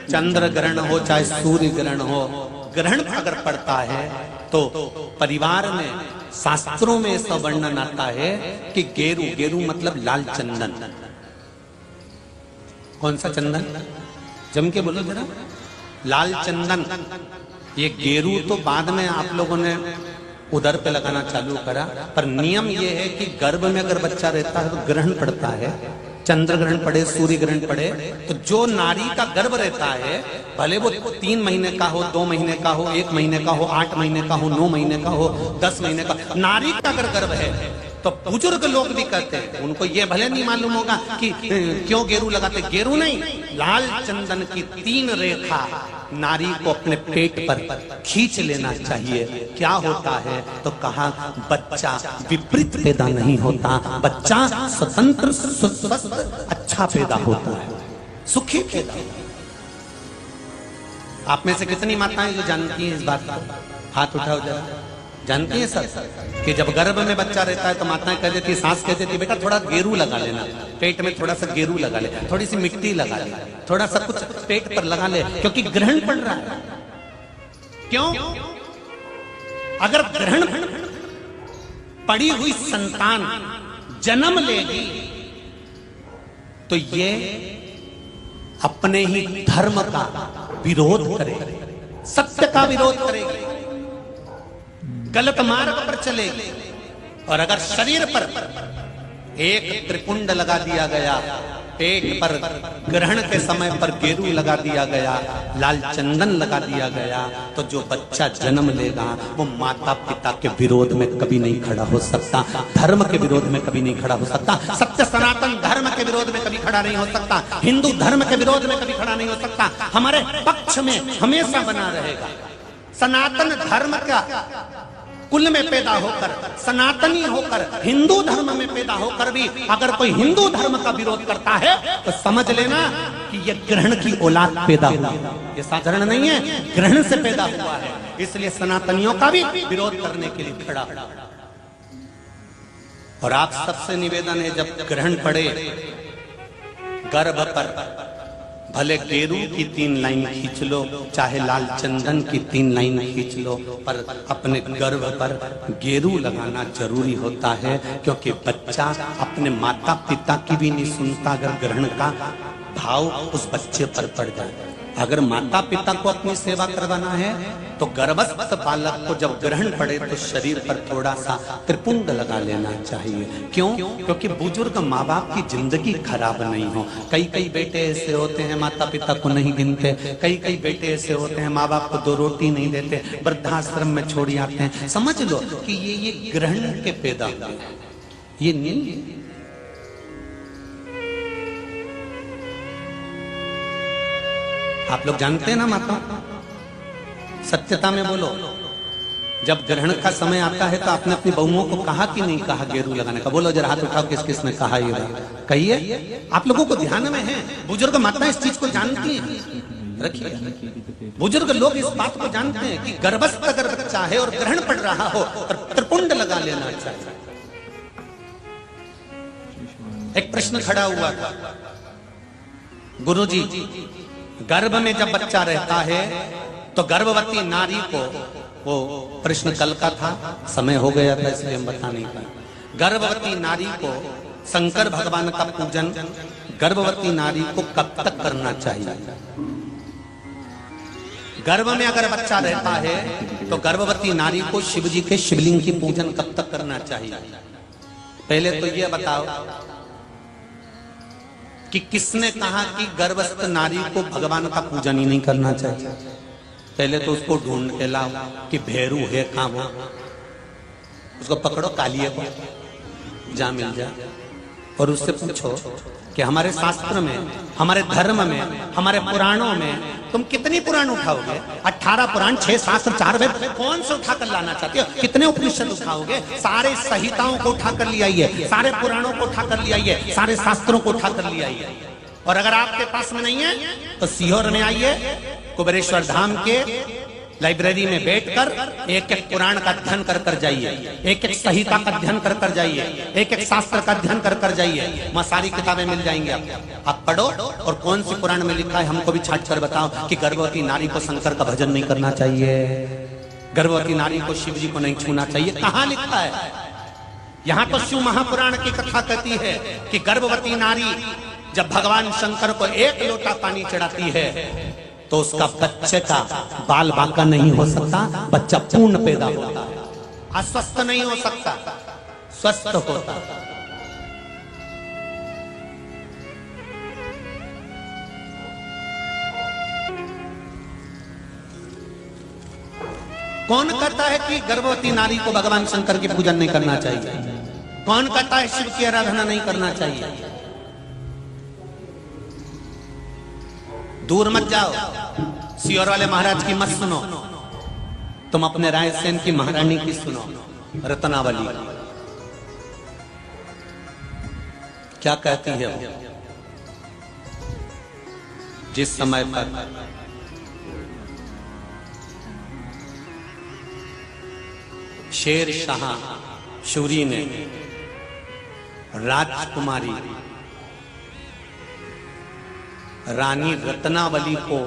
चंद्र ग्रहण हो चाहे सूर्य ग्रहण हो, ग्रहण अगर पड़ता है तो परिवार में शास्त्रों में इसका वर्णन आता है कि गेरू, गेरू मतलब लाल चंदन। कौन सा चंदन? जम के बोलो जरा। लाल चंदन। ये गेरू तो बाद में आप लोगों ने उधर पे लगाना चालू करा, पर नियम ये है कि गर्भ में अगर बच्चा रहता है तो ग्रहण पड़ता है, चंद्र ग्रहण पड़े, सूर्य ग्रहण पड़े, तो जो नारी का गर्भ रहता है, भले वो 3 महीने का हो, 2 महीने का हो, 1 महीने का हो, 8 महीने का हो, 9 महीने का हो, 10 महीने का, नारी का अगर गर्भ है तो बुजुर्ग लोग भी कहते हैं, उनको ये भले नहीं मालूम होगा कि क्यों गेरू लगाते। गेरू नहीं, लाल चंदन की 3 रेखा नारी को अपने पेट पर खींच लेना चाहिए। क्या होता है तो कहा, बच्चा विपरीत पैदा नहीं होता, बच्चा स्वतंत्र स्वस्थ अच्छा पैदा होता है, सुखी पैदा होता है। आप में से कितनी माताएं जो जानती हैं इस बात को? हाथ उठाओ जरा। जानती है सब कि जब गर्भ में बच्चा रहता है तो माताएं कह देती, सास कह देती, बेटा थोड़ा गेरू लगा लेना, पेट में थोड़ा सा गेरू लगा ले, थोड़ी सी मिट्टी लगा ले, थोड़ा सा कुछ पेट पर लगा ले, क्योंकि ग्रहण पड़ रहा है। क्यों? अगर ग्रहण पड़ी हुई संतान जन्म लेगी तो ये अपने ही धर्म का विरोध करेगी, सत्य का विरोध करेगी, गलत मार्ग पर चलेगी। और अगर शरीर पर एक त्रिपुंड लगा दिया गया, पेट पर ग्रहण के समय पर गेरू लगा दिया गया, लाल चंदन लगा दिया गया, तो जो बच्चा जन्म लेगा वो माता पिता के विरोध में कभी नहीं खड़ा हो सकता, धर्म के विरोध में कभी नहीं खड़ा हो सकता, सत्य सनातन धर्म के विरोध में कभी खड़ा नहीं हो सकता, हिंदू धर्म के विरोध में कभी खड़ा नहीं हो सकता, हमारे पक्ष में हमेशा बना रहेगा। सनातन धर्म का कुल में पैदा होकर, सनातनी होकर, हिंदू धर्म में पैदा होकर भी अगर कोई हिंदू धर्म का विरोध करता है तो समझ लेना कि यह ग्रहण की औलाद पैदा हुआ, ये साधारण नहीं है, ग्रहण से पैदा हुआ है। इसलिए सनातनियों का भी विरोध करने के लिए खड़ा। और आप सबसे निवेदन है, जब ग्रहण पड़े गर्भ पर, भले गेरू की 3 लाइन खींच लो, चाहे लाल चंदन की 3 लाइन खींच लो, पर अपने गर्भ पर गेरू लगाना जरूरी होता है, क्योंकि बच्चा अपने माता पिता की भी नहीं सुनता अगर ग्रहण का भाव उस बच्चे पर पड़ जाए। अगर माता पिता को अपनी सेवा करवाना है तो गर्भस्थ बालक को जब ग्रहण पड़े तो शरीर पर थोड़ा सा त्रिपुंड लगा लेना चाहिए। क्यों? क्योंकि बुजुर्ग माँ बाप की जिंदगी खराब नहीं हो। कई बेटे ऐसे होते हैं माता पिता को नहीं गिनते, कई बेटे ऐसे होते हैं माँ बाप को 2 रोटी नहीं देते, वृद्धाश्रम में छोड़ आते हैं। समझ लो कि ये ग्रहण के पैदा हुए, ये नहीं। आप लोग जानते हैं ना माता, सत्यता में बोलो, जब ग्रहण का समय आता है तो आपने अपनी बहुओं को कहा कि नहीं कहा गेरू लगाने का? बोलो जरा, हाथ उठाओ, किस किस ने कहा ये बात? कहिए। आप लोगों को ध्यान में है, बुजुर्ग माताएं इस चीज को जानती हैं। रखिए, बुजुर्ग लोग इस बात को जानते हैं कि गर्भस्थ अगर बच्चा है और ग्रहण पड़ रहा हो और त्रिपुंड लगा लेना चाहिए। एक प्रश्न खड़ा हुआ था, गुरुजी गर्भ में जब बच्चा रहता है तो गर्भवती नारी को, वो प्रश्न कल का था, समय हो गया था इसलिए हम बता नहीं पाए, गर्भवती नारी को शंकर भगवान का पूजन गर्भवती नारी को कब तक करना चाहिए? गर्भ में अगर बच्चा रहता है तो गर्भवती नारी को शिव जी के शिवलिंग की पूजन कब तक करना चाहिए? पहले तो ये बताओ कि किसने कहा कि गर्भस्थ नारी को भगवान का पूजन ही नहीं करना चाहिए? पहले तो उसको ढूंढ के लाओ कि भैरू है कहां वो, उसको पकड़ो, कालिए को जा मिल जाए, और उससे पूछो कि हमारे शास्त्र में, हमारे धर्म में, हमारे पुराणों में तुम कितनी पुराण उठाओगे? 18 पुराण, 6 शास्त्र, 4 वेद, कौन से उठाकर लाना चाहते हो? कितने उपनिषद उठाओगे? सारे संहिताओं को उठाकर ले आइए, सारे पुराणों को उठाकर ले आइए, सारे शास्त्रों को उठाकर ले आइए। और अगर आपके पास में नहीं है तो सीहोर में आइए, कुबेरेश्वर धाम के लाइब्रेरी में बैठकर एक एक पुराण का अध्ययन कर कर जाइए, एक एक संहिता का अध्ययन कर कर जाइए, एक एक शास्त्र का अध्ययन कर कर जाइए। वहां सारी किताबें मिल जाएंगी आप पढ़ो। और कौन सी पुराण में लिखा है हमको भी छाट कर बताओ कि गर्भवती नारी को शंकर का भजन नहीं करना चाहिए, गर्भवती नारी को शिव जी को नहीं छूना चाहिए। कहां लिखा है? यहां तो शिव महापुराण की कथा कहती है कि गर्भवती नारी जब भगवान शंकर को एक लोटा पानी चढ़ाती है तो उसका बच्चे का बाल बांका नहीं हो सकता, बच्चा पूर्ण पैदा होता है, अस्वस्थ नहीं हो सकता, स्वस्थ होता। कौन कहता है कि गर्भवती नारी को भगवान शंकर की पूजन नहीं करना चाहिए? कौन कहता है शिव की आराधना नहीं करना चाहिए? दूर मत जाओ, सियोर वाले महाराज की मत सुनो, तुम अपने रायसेन की महारानी की सुनो, रत्नावली क्या कहती है वो? जिस समय पर शेर शाह शूरी ने राजकुमारी रानी रत्नावली को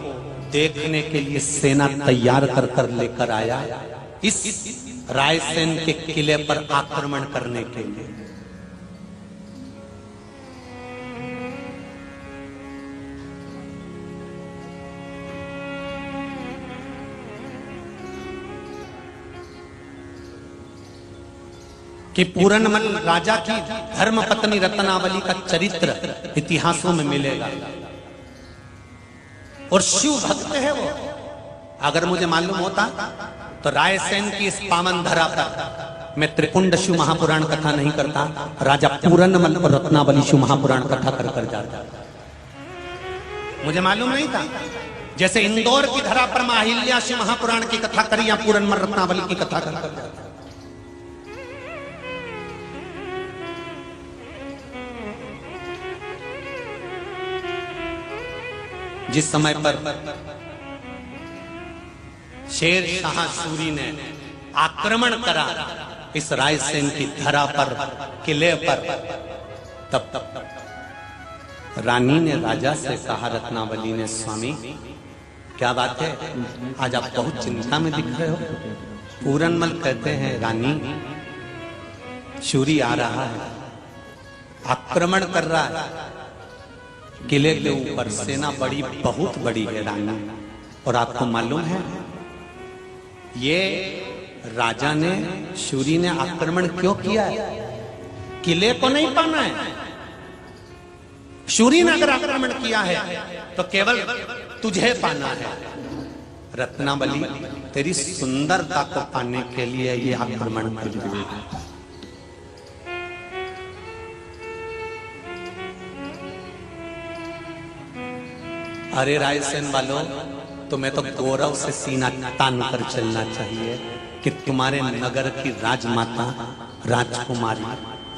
देखने के लिए सेना तैयार कर कर लेकर आया इस रायसेन के किले पर आक्रमण करने के लिए। कि पूरनमल राजा की धर्मपत्नी रत्नावली का चरित्र इतिहासों में मिलेगा और शिव भक्त है वो। अगर मुझे मालूम होता तो रायसेन की इस पावन धरा पर मैं त्रिपुंड शिव महापुराण कथा नहीं करता, राजा पूरनमल और रत्नावली शिव महापुराण कथा कर कर जाता। मुझे मालूम नहीं था। जैसे इंदौर की धरा पर माहिल्या शिव महापुराण की कथा करी या पूरनमल रत्नावली की कथा कर कर जाता। जिस समय पर शेर शाह सूरी ने आक्रमण करा इस रायसेन की धरा पर, किले पर, तब रानी ने राजा से कहा, रत्नावली ने, स्वामी क्या बात है, आज आप बहुत चिंता में दिख रहे हो। पूरनमल कहते हैं, रानी शूरी आ रहा है, आक्रमण कर रहा है किले के ऊपर, सेना बड़ी बहुत बड़ी है रानी। और आपको मालूम है ये राजा ने, शूरी ने आक्रमण क्यों किया है? किले को नहीं पाना है। शूरी ने अगर आक्रमण किया है तो केवल तुझे पाना है। रत्नावली तेरी सुंदरता को पाने के लिए ये आक्रमण कर रही है। अरे रायसेन वालों, तुम्हें तो गौरव से सीना तान कर चलना चाहिए कि तुम्हारे नगर की राजमाता राजकुमारी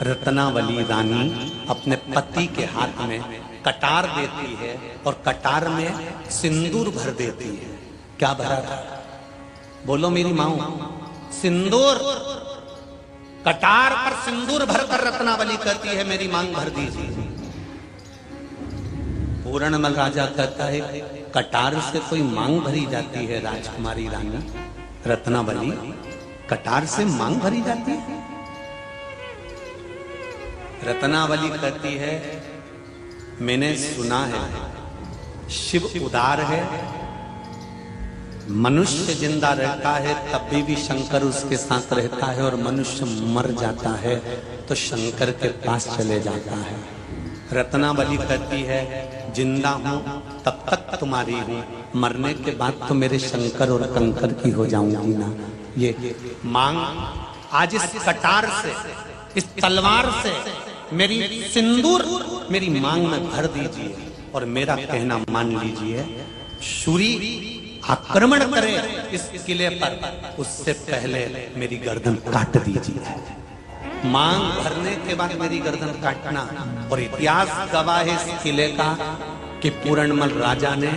रत्नावली रानी अपने पति के हाथ में कटार देती है और कटार में सिंदूर भर देती है। क्या भरा था? बोलो मेरी माँ। सिंदूर। कटार पर सिंदूर भरकर रत्नावली कहती है, मेरी मांग भर दीजिए। पूरनमल राजा कहता है, कटार से कोई मांग भरी जाती है राजकुमारी रानी रत्नावली? कटार से मांग भरी जाती है? रत्नावली कहती है, मैंने सुना है शिव उदार है, मनुष्य जिंदा रहता है तब भी शंकर उसके साथ रहता है, और मनुष्य मर जाता है तो शंकर के पास चले जाता है। रत्नावली कहती है, जिंदा हूं तब तक तुम्हारी हूं, मरने के बाद तो मेरे शंकर और कंकर की हो जाऊंगी ना। ये मांग आज इस कटार से, इस तलवार से मेरी सिंदूर मेरी मांग में भर दीजिए और मेरा कहना मान लीजिए। शूरी आक्रमण करे इस किले पर, उससे पहले मेरी गर्दन काट दीजिए। मांग भरने के बाद मेरी गर्दन काटना। और इतिहास गवाह है इस किले का कि पूरनमल राजा ने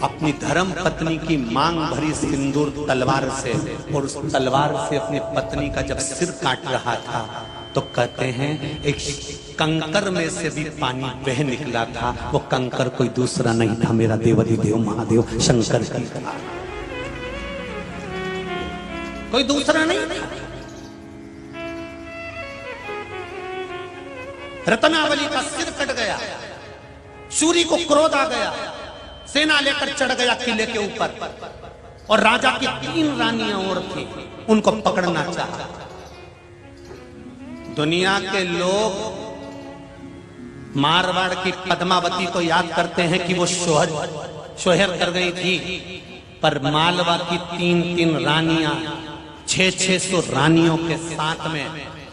अपनी धर्म पत्नी की मांग भरी सिंदूर तलवार से, और उस तलवार से अपनी पत्नी का जब सिर काट रहा था तो कहते हैं एक कंकर में से भी पानी बह निकला था। वो कंकर कोई दूसरा नहीं था, मेरा देवाधिदेव महादेव शंकर का, कोई दूसरा नहीं था। रत्नावली का सिर कट गया, सूरी को क्रोध आ गया, सेना लेकर चढ़ गया किले के ऊपर, और राजा की 3 रानियां और थी, उनको पकड़ना चाहा। दुनिया के लोग मारवाड़ की पद्मावती को याद करते हैं कि वो शोहर कर गई थी, पर मालवा की 3-3 रानियां 600 रानियों के साथ में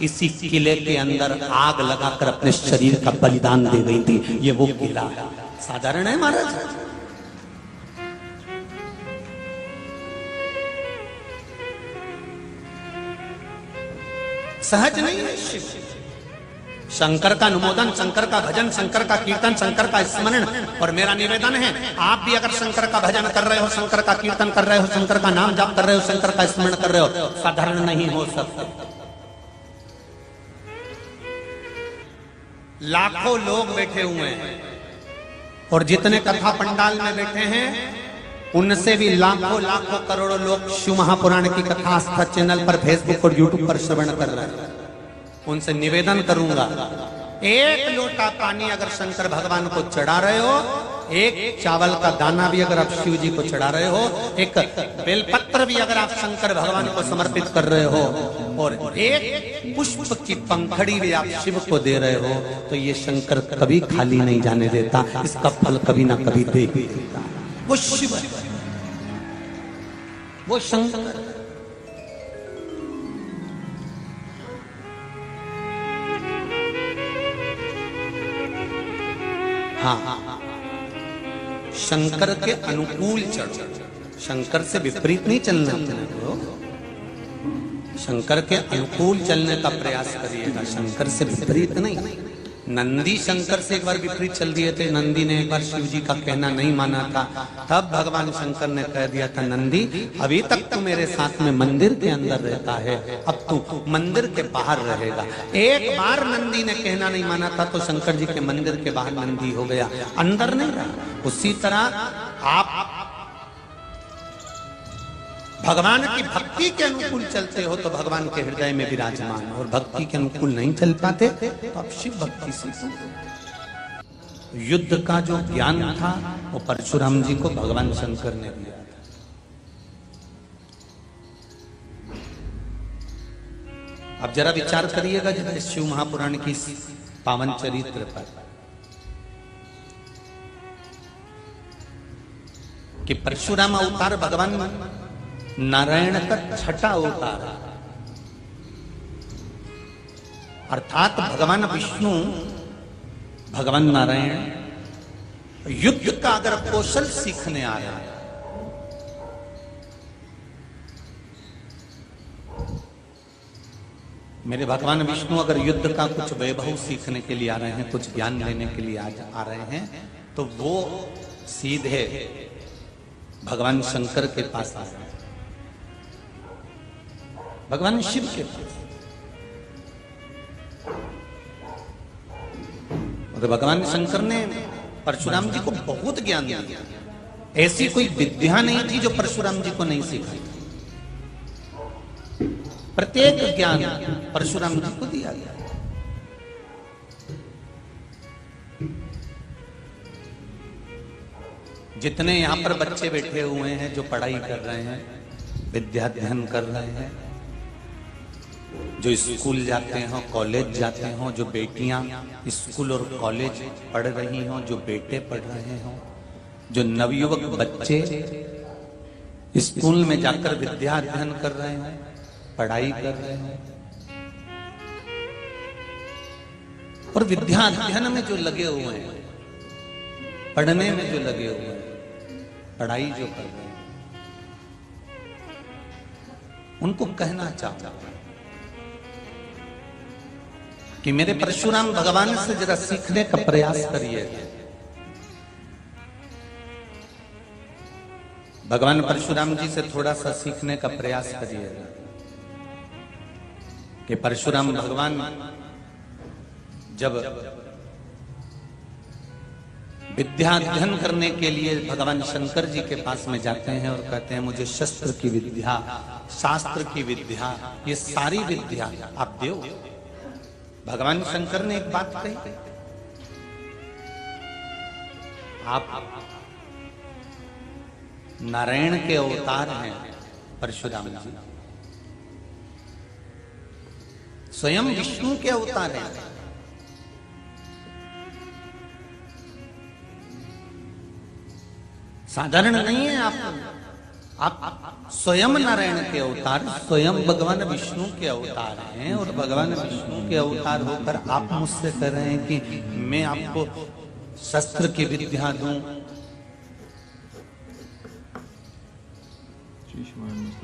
इसी किले के अंदर आग लगाकर अपने शरीर का बलिदान दे गई थी। ये वो किला है, साधारण है महाराज। सहज नहीं है शिव। शंकर का अनुमोदन, शंकर का भजन, शंकर का कीर्तन, शंकर का स्मरण। और मेरा निवेदन है, आप भी अगर शंकर का भजन कर रहे हो, शंकर का कीर्तन कर रहे हो, शंकर का नाम जाप कर रहे हो, शंकर का स्मरण कर रहे हो, साधारण नहीं हो सकते। लाखों लोग बैठे हुए हैं, और जितने कथा पंडाल में बैठे हैं उनसे भी लाखों लाखों करोड़ों लोग शिव महापुराण की कथा आस्था चैनल पर, फेसबुक और यूट्यूब पर श्रवण कर रहे हैं। उनसे निवेदन करूंगा, एक लोटा पानी अगर शंकर भगवान को चढ़ा रहे हो, एक चावल का दाना भी अगर आप शिव जी को चढ़ा रहे हो, एक बेलपत्र भी अगर आप शंकर भगवान को समर्पित कर रहे हो, और एक पुष्प की पंखड़ी भी आप शिव को दे रहे हो, तो ये शंकर कभी खाली नहीं जाने देता, इसका फल कभी ना कभी दे ही देता। वो शिव है, वो शंकर। हाँ, शंकर के अनुकूल चढ़ो, शंकर से विपरीत नहीं चलना चाहिए। शंकर के अनुकूल चलने का प्रयास करिएगा, शंकर से विपरीत नहीं। नंदी शंकर से एक बार विपरीत चल दिए थे। नंदी ने एक बार शिव जी का कहना नहीं माना था, तब भगवान शंकर ने कह दिया था, नंदी अभी तक तू मेरे साथ में मंदिर के अंदर रहता है, अब तू मंदिर के बाहर रहेगा। एक बार नंदी ने कहना नहीं माना था तो शंकर जी के मंदिर के बाहर नंदी हो गया, अंदर नहीं रहा। उसी तरह आप भगवान की भक्ति के अनुकूल चलते हो तो भगवान के हृदय में विराजमान, और भक्ति के अनुकूल नहीं चल पाते तो आप शिव भक्ति सीखो। युद्ध का जो ज्ञान था वो परशुराम जी को भगवान शंकर ने दिया था। अब जरा विचार करिएगा जरा शिव महापुराण की पावन चरित्र पर, कि परशुराम अवतार भगवान नारायण का 6ठा अवतार, अर्थात भगवान विष्णु, भगवान नारायण युद्ध का अगर कौशल सीखने आया, मेरे भगवान विष्णु अगर युद्ध का कुछ वैभव सीखने के लिए आ रहे हैं, कुछ ज्ञान लेने के लिए आ रहे हैं, तो वो सीधे भगवान शंकर के पास आ रहे हैं, भगवान शिव के पास। तो भगवान शंकर ने परशुराम जी को बहुत ज्ञान दिया। ऐसी कोई विद्या नहीं थी जो परशुराम जी को नहीं सिखाई, प्रत्येक ज्ञान परशुराम जी को दिया गया। जितने यहां पर बच्चे बैठे हुए हैं जो पढ़ाई कर रहे हैं, विद्याध्ययन कर रहे हैं, जो स्कूल जाते हो, कॉलेज जाते हो, जो बेटियां स्कूल और कॉलेज पढ़ रही हो, जो बेटे पढ़ रहे हो, जो नवयुवक बच्चे स्कूल में जाकर विद्या अध्ययन कर रहे हो, पढ़ाई कर रहे हो, और विद्या अध्ययन में जो लगे हुए हैं, पढ़ने में जो लगे हुए हैं, पढ़ाई जो कर रहे हैं, उनको कहना चाहता हूं कि मेरे परशुराम भगवान से जरा सीखने का प्रयास करिए। भगवान परशुराम जी से थोड़ा सा सीखने का प्रयास करिएगा कि परशुराम भगवान जब विद्या अध्ययन करने के लिए भगवान शंकर जी के पास में जाते हैं और कहते हैं मुझे शस्त्र की विद्या, शास्त्र की विद्या, ये सारी विद्या आप दो। भगवान शंकर ने एक बात कही, आप नारायण के अवतार हैं परशुराम जी, स्वयं विष्णु के अवतार हैं। साधारण नहीं है आप स्वयं नारायण के अवतार, स्वयं भगवान विष्णु के अवतार हैं। और भगवान विष्णु के अवतार होकर आप मुझसे कह रहे हैं कि मैं आपको शस्त्र की विद्या दूं,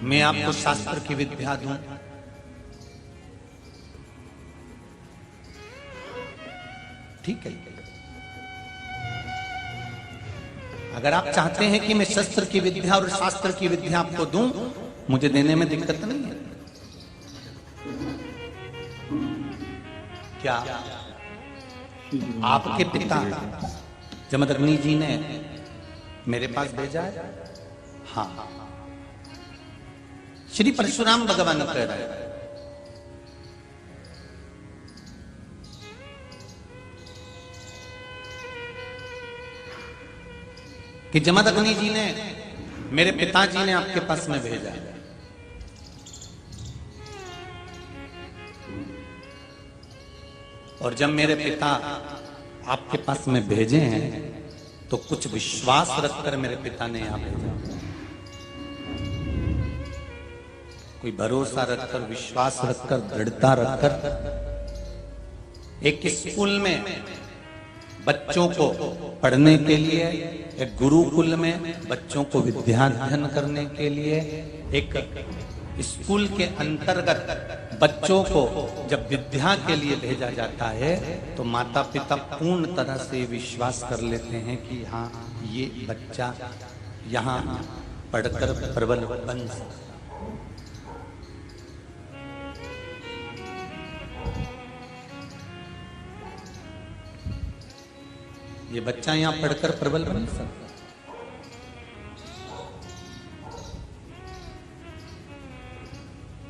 मैं आपको शास्त्र की विद्या दूं। ठीक है, अगर आप चाहते हैं कि मैं शस्त्र की विद्या और शास्त्र की विद्या आपको दूं, मुझे देने में दिक्कत नहीं है। क्या आपके पिता जमदग्नि जी ने मेरे पास भेजा है? हाँ, श्री परशुराम भगवान कह रहे हैं कि जमदग्नि जी ने, मेरे पिताजी ने आपके पास में भेजा है। और जब मेरे पिता आपके पास में भेजे हैं तो कुछ विश्वास रखकर मेरे पिता ने यहां भेजा, कोई भरोसा रखकर, विश्वास रखकर, दृढ़ता रखकर। एक स्कूल में बच्चों को पढ़ने के लिए, एक गुरुकुल में बच्चों को विद्याध्ययन करने के लिए, एक स्कूल के अंतर्गत बच्चों को जब विद्या के लिए भेजा जाता है तो माता पिता पूर्ण तरह से विश्वास कर लेते हैं कि हाँ, ये बच्चा यहाँ पढ़कर प्रबल बन सकता। ये बच्चा यहां पढ़कर प्रबल बन सकता।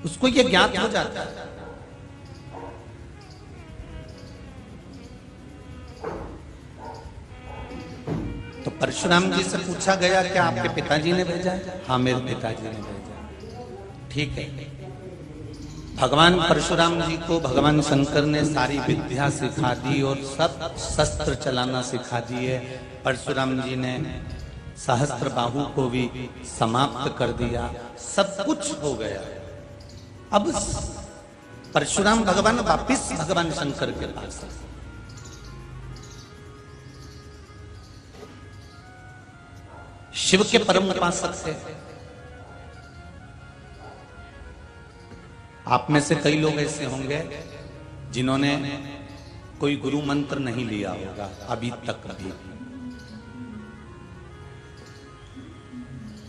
उसको ये ज्ञात हो जाता है। तो परशुराम जी से पूछा गया क्या आपके पिताजी ने भेजा है? हाँ, मेरे पिताजी ने भेजा। ठीक है, भगवान परशुराम जी को भगवान शंकर ने सारी विद्या सिखा दी और सब शस्त्र चलाना सिखा दिए। परशुराम जी ने सहस्त्र बाहु को भी समाप्त कर दिया, सब कुछ हो गया। अब परशुराम भगवान वापिस भगवान शंकर के पास है। शिव के परम उपासक से। आप में से कई लोग ऐसे होंगे जिन्होंने कोई गुरु मंत्र नहीं लिया होगा अभी तक भी।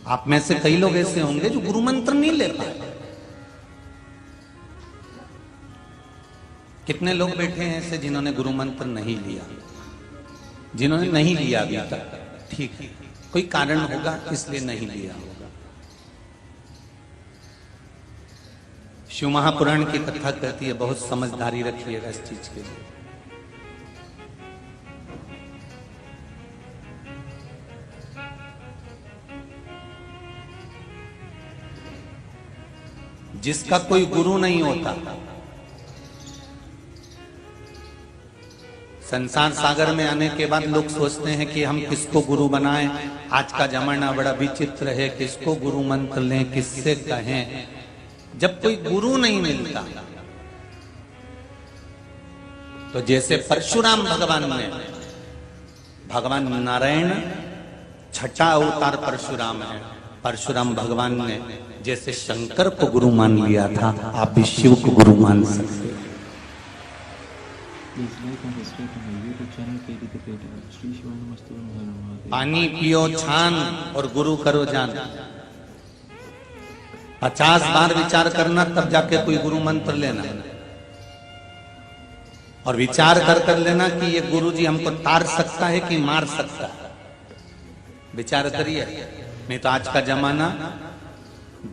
आप में से कई लोग ऐसे होंगे जो गुरु मंत्र नहीं ले पाए। कितने लोग बैठे हैं ऐसे जिन्होंने गुरु मंत्र नहीं लिया, जिन्होंने नहीं लिया अभी तक? ठीक है, कोई कारण होगा इसलिए नहीं लिया होगा। शिव महापुराण की कथा कहती है, बहुत समझदारी रखिएगा इस चीज के लिए। जिसका कोई गुरु नहीं होता, संसार सागर में आने के बाद लोग सोचते हैं कि हम किसको गुरु बनाएं। आज का जमाना बड़ा विचित्र है, किसको गुरु मंत्र लें, किससे कहें। जब कोई गुरु नहीं मिलता तो जैसे परशुराम भगवान ने, भगवान नारायण छठा अवतार परशुराम है, परशुराम भगवान ने जैसे शंकर को गुरु मान लिया था, आप भी शिव को गुरु मान सकते हैं। Please like and subscribe to my YouTube channel KD the Creator. Shri शिवाय नमस्ते ओम हर महादेव। पानी पियो छान और गुरु करो जान। 50 बार विचार करना तब जाके कोई गुरु मंत्र लेना, और विचार कर लेना कि ये गुरु जी हमको तार सकता है कि मार सकता है। विचार करिए, नहीं तो आज का जमाना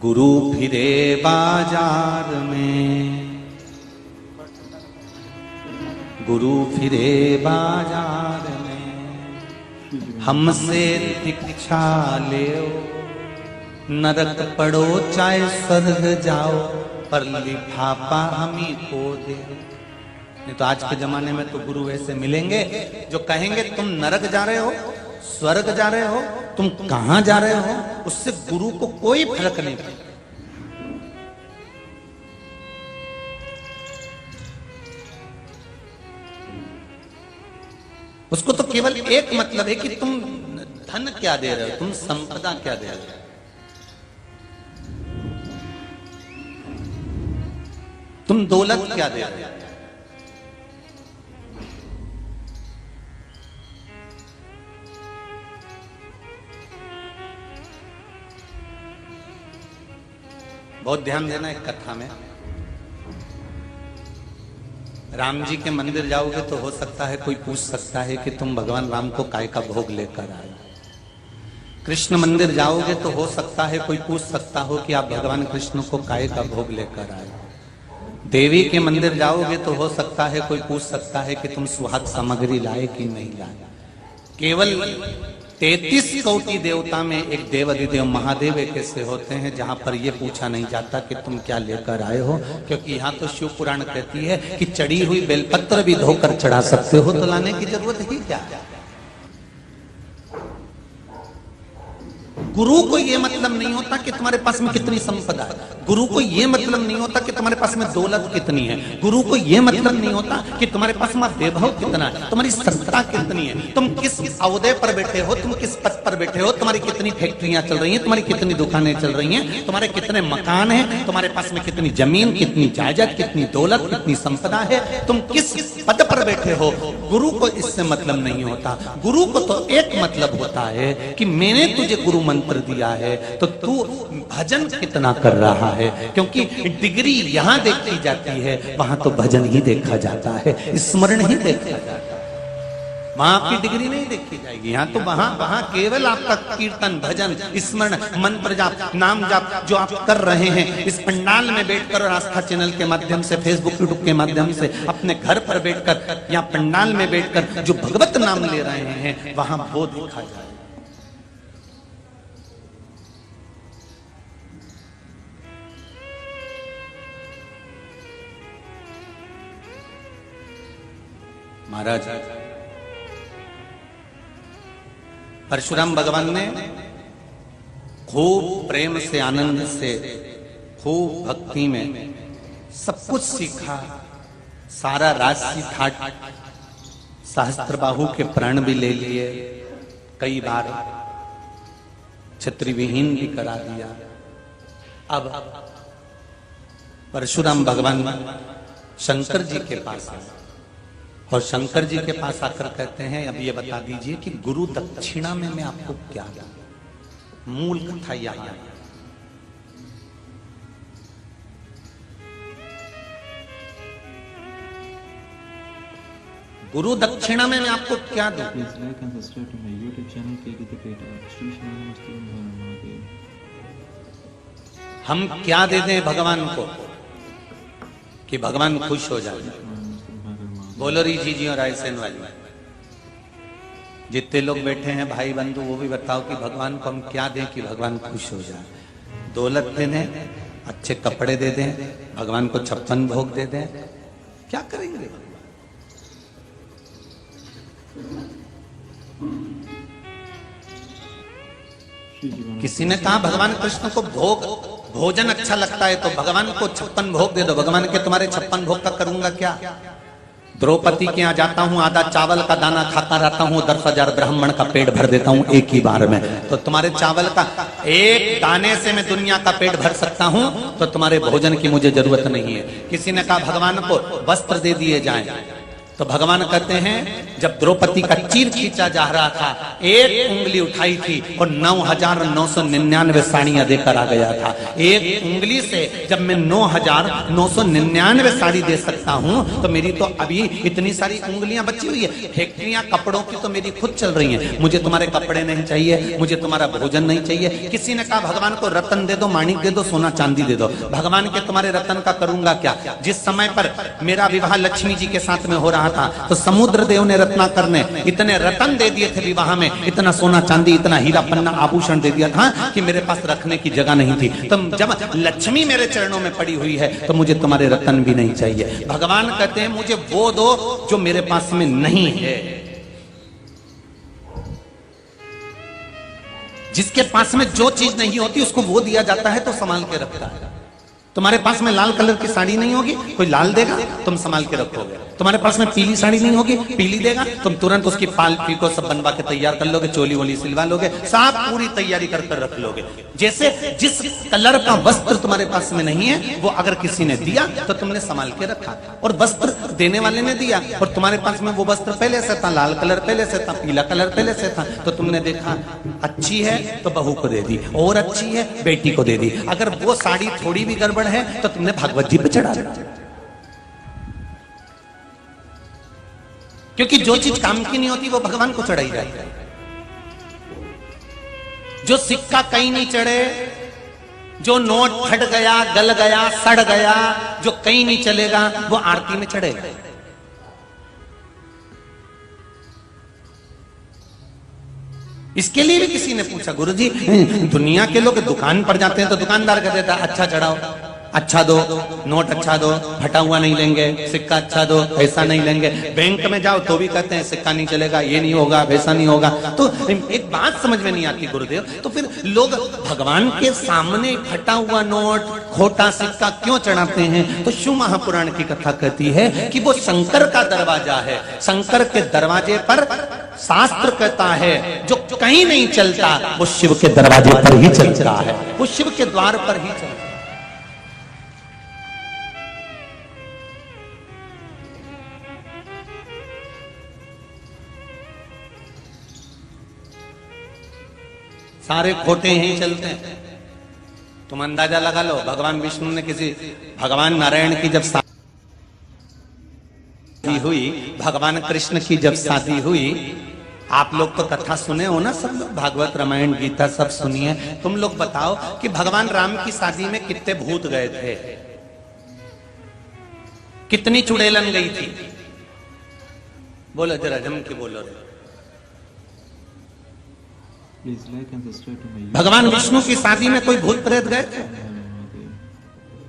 गुरु फिरे बाजार में, गुरु फिरे बाजार में, हमसे दीक्षा ले, नरक पड़ो चाहे स्वर्ग जाओ, पर लिफाफा हम ही को दे। नहीं तो आज के जमाने में तो गुरु ऐसे मिलेंगे जो कहेंगे तुम नरक जा रहे हो, स्वर्ग जा रहे हो, तुम कहां जा रहे हो, उससे गुरु को कोई फर्क नहीं पड़ता। उसको तो केवल एक मतलब है कि तुम धन क्या दे रहे हो, तुम संपदा क्या दे रहे हो। तुम दौलत क्या दे रहे हो। बहुत ध्यान देना एक कथा में। राम जी के मंदिर जाओगे तो हो सकता है कोई पूछ सकता है कि तुम भगवान राम को काय का भोग लेकर आए। कृष्ण मंदिर जाओगे तो हो सकता है कोई पूछ सकता हो कि आप भगवान कृष्ण को काय का भोग लेकर आए। देवी के मंदिर जाओगे तो हो सकता है कोई पूछ सकता है कि तुम सुहाग सामग्री लाए कि नहीं लाए। केवल 33 कोटि देवता में एक देव अधिदेव महादेव एक ऐसे होते हैं जहां पर यह पूछा नहीं जाता कि तुम क्या लेकर आए हो, क्योंकि यहाँ तो शिव पुराण कहती है कि चढ़ी हुई बेलपत्र भी धोकर चढ़ा सकते हो, तो लाने की जरूरत ही क्या है। गुरु को यह मतलब नहीं होता कि तुम्हारे पास में कितनी संपदा है, गुरु को यह मतलब नहीं होता कि तुम्हारे पास में दौलत कितनी है, गुरु को यह मतलब नहीं होता कि तुम्हारे पास में वैभव कितना है, तुम्हारी सत्ता कितनी है, तुम किस अहदे पर बैठे हो, तुम किस पद पर बैठे हो, तुम्हारी कितनी फैक्ट्रियां चल रही हैं, तुम्हारी कितनी दुकानें चल रही हैं, तुम्हारे कितने मकान हैं, तुम्हारे पास में कितनी जमीन, कितनी जायदाद, कितनी दौलत, कितनी संपदा है, तुम किस पद पर बैठे हो। गुरु को इससे मतलब नहीं होता। गुरु को तो एक मतलब होता है कि मैंने तुझे गुरु मंत्र दिया है तो तू भजन कितना कर रहा है, क्योंकि डिग्री यहां देखी जाती है, वहां तो भजन ही देखा जाता है, स्मरण ही देखा जाता है। वहां आपकी डिग्री नहीं देखी जाएगी, यहाँ तो वहां केवल आपका कीर्तन, भजन, स्मरण, मंत्र जाप, नाम जाप जो आप कर रहे हैं इस पंडाल में बैठकर और आस्था चैनल के माध्यम से, फेसबुक यूट्यूब के माध्यम से, अपने घर पर बैठकर या पंडाल में बैठकर जो भगवत नाम ले रहे हैं, वहां वो देखा जाए। महाराज परशुराम भगवान ने खूब प्रेम से, आनंद से, खूब भक्ति में सब कुछ सीखा, सारा राजसी ठाट, सहस्त्रबाहु के प्राण भी ले लिए, कई बार छत्री विहीन भी करा दिया। अब परशुराम भगवान शंकर जी के पास आए और शंकर जी के पास आकर कहते हैं अब ये बता दीजिए कि गुरु दक्षिणा में मैं आपको क्या दूं। मूल कथा यहां है। गुरु दक्षिणा में मैं आपको क्या दूं। Please like and subscribe to my YouTube channel KD the Creator. Shri शिवाय नमस्ते ओम हर महादेव। हम क्या दे दें भगवान को कि भगवान खुश हो जाए। बोलो री जी और रायसेन वाली जितने लोग बैठे हैं भाई बंधु, वो भी बताओ कि भगवान को हम क्या दें कि भगवान खुश हो जाए। दौलत दे दें, अच्छे कपड़े दे दें, भगवान को 56 भोग दे दें, क्या करेंगे। किसी ने कहा भगवान कृष्ण को भोजन अच्छा लगता है तो भगवान को 56 भोग दे दो। भगवान के तुम्हारे 56 भोग का करूंगा क्या। द्रौपदी के यहाँ जाता हूँ, आधा चावल का दाना खाता रहता हूँ, 10,000 ब्राह्मण का पेट भर देता हूँ एक ही बार में। तो तुम्हारे चावल का एक दाने से मैं दुनिया का पेट भर सकता हूँ, तो तुम्हारे भोजन की मुझे जरूरत नहीं है। किसी ने कहा भगवान को वस्त्र दे दिए जाएं, तो भगवान कहते हैं जब द्रौपदी का चीर खींचा जा रहा था, एक उंगली उठाई थी और 9,999 साड़ियां देकर आ गया था। एक उंगली से जब मैं 9,999 साड़ी दे सकता हूं तो मेरी तो अभी इतनी सारी उंगलियां बची हुई है। फैक्ट्रियां कपड़ों की तो मेरी खुद चल रही हैं। मुझे तुम्हारे कपड़े नहीं चाहिए, मुझे तुम्हारा भोजन नहीं चाहिए। किसी ने कहा भगवान को रतन दे दो, माणिक दे दो, सोना चांदी दे दो। भगवान के तुम्हारे रतन का करूंगा क्या? जिस समय पर मेरा विवाह लक्ष्मी जी के साथ में हो रहा था तो समुद्र देव ने रत्नाकर ने इतने रतन दे दिए थे विवाह में, इतना सोना चांदी, इतना हीरा पन्ना आभूषण दे दिया था कि मेरे पास रखने की जगह नहीं थी। तो जब लक्ष्मी मेरे चरणों में पड़ी हुई है तो मुझे तुम्हारे रतन भी नहीं चाहिए। भगवान कहते हैं मुझे वो दो जो मेरे पास में नहीं है। जिसके पास में जो चीज नहीं होती उसको वो दिया जाता है तो संभाल के रखता है। तुम्हारे पास में लाल कलर की साड़ी नहीं होगी, कोई लाल देगा, तुम संभाल के रखोगे। तुम्हारे पास में पीली साड़ी नहीं होगी, पीली देगा, तुम तुरंत उसकी पाल पीको सब बनवा के तैयार कर लोगे, चोली वोली सिलवा लोगे, सब पूरी तैयारी कर कर रख लोगे। जैसे जिस कलर का वस्त्र तुम्हारे पास में नहीं है वो अगर किसी ने दिया तो तुमने संभाल के रखा, और वस्त्र देने वाले ने दिया और तुम्हारे पास में वो वस्त्र पहले से था, लाल कलर पहले से था, पीला कलर पहले से था, तो तुमने देखा अच्छी है तो बहू को दे दी, और अच्छी है बेटी को दे दी। अगर वो साड़ी थोड़ी भी गड़बड़ है तो तुमने भागवत जी पे चढ़ा दिया। क्योंकि जो चीज काम की नहीं होती वो भगवान को चढ़ाई जाती है। जो सिक्का कहीं नहीं चढ़े, जो नोट फट गया, गल गया, सड़ गया, जो कहीं नहीं चलेगा वो आरती में चढ़ेगा। इसके लिए भी किसी ने पूछा गुरुजी दुनिया के लोग दुकान पर जाते हैं तो दुकानदार कह देता अच्छा चढ़ाओ, अच्छा दो, नोट अच्छा दो, फटा हुआ नहीं लेंगे, सिक्का अच्छा दो, पैसा नहीं लेंगे। बैंक में जाओ तो भी कहते हैं सिक्का नहीं चलेगा, ये नहीं होगा, वैसा नहीं होगा। तो एक बात समझ में नहीं आती गुरुदेव, तो फिर लोग भगवान के सामने फटा हुआ नोट, खोटा सिक्का क्यों चढ़ाते हैं? तो शिव महापुराण की कथा कहती है कि वो शंकर का दरवाजा है। शंकर के दरवाजे पर शास्त्र कहता है जो कहीं नहीं चलता वो शिव के दरवाजे पर ही चलता है, वो शिव के द्वार पर ही चलता है। सारे खोटे ही चलते हैं। तुम अंदाजा लगा लो, भगवान विष्णु ने भगवान नारायण की जब शादी हुई, भगवान कृष्ण की जब शादी हुई, आप लोग तो कथा सुने हो ना, सब लोग भागवत रामायण गीता सब सुनिए। तुम लोग बताओ कि भगवान राम की शादी में कितने भूत गए थे, कितनी चुड़ैलन गई थी? बोलो जरा जम के बोलो। भगवान विष्णु की शादी में कोई भूत प्रेत गए थे?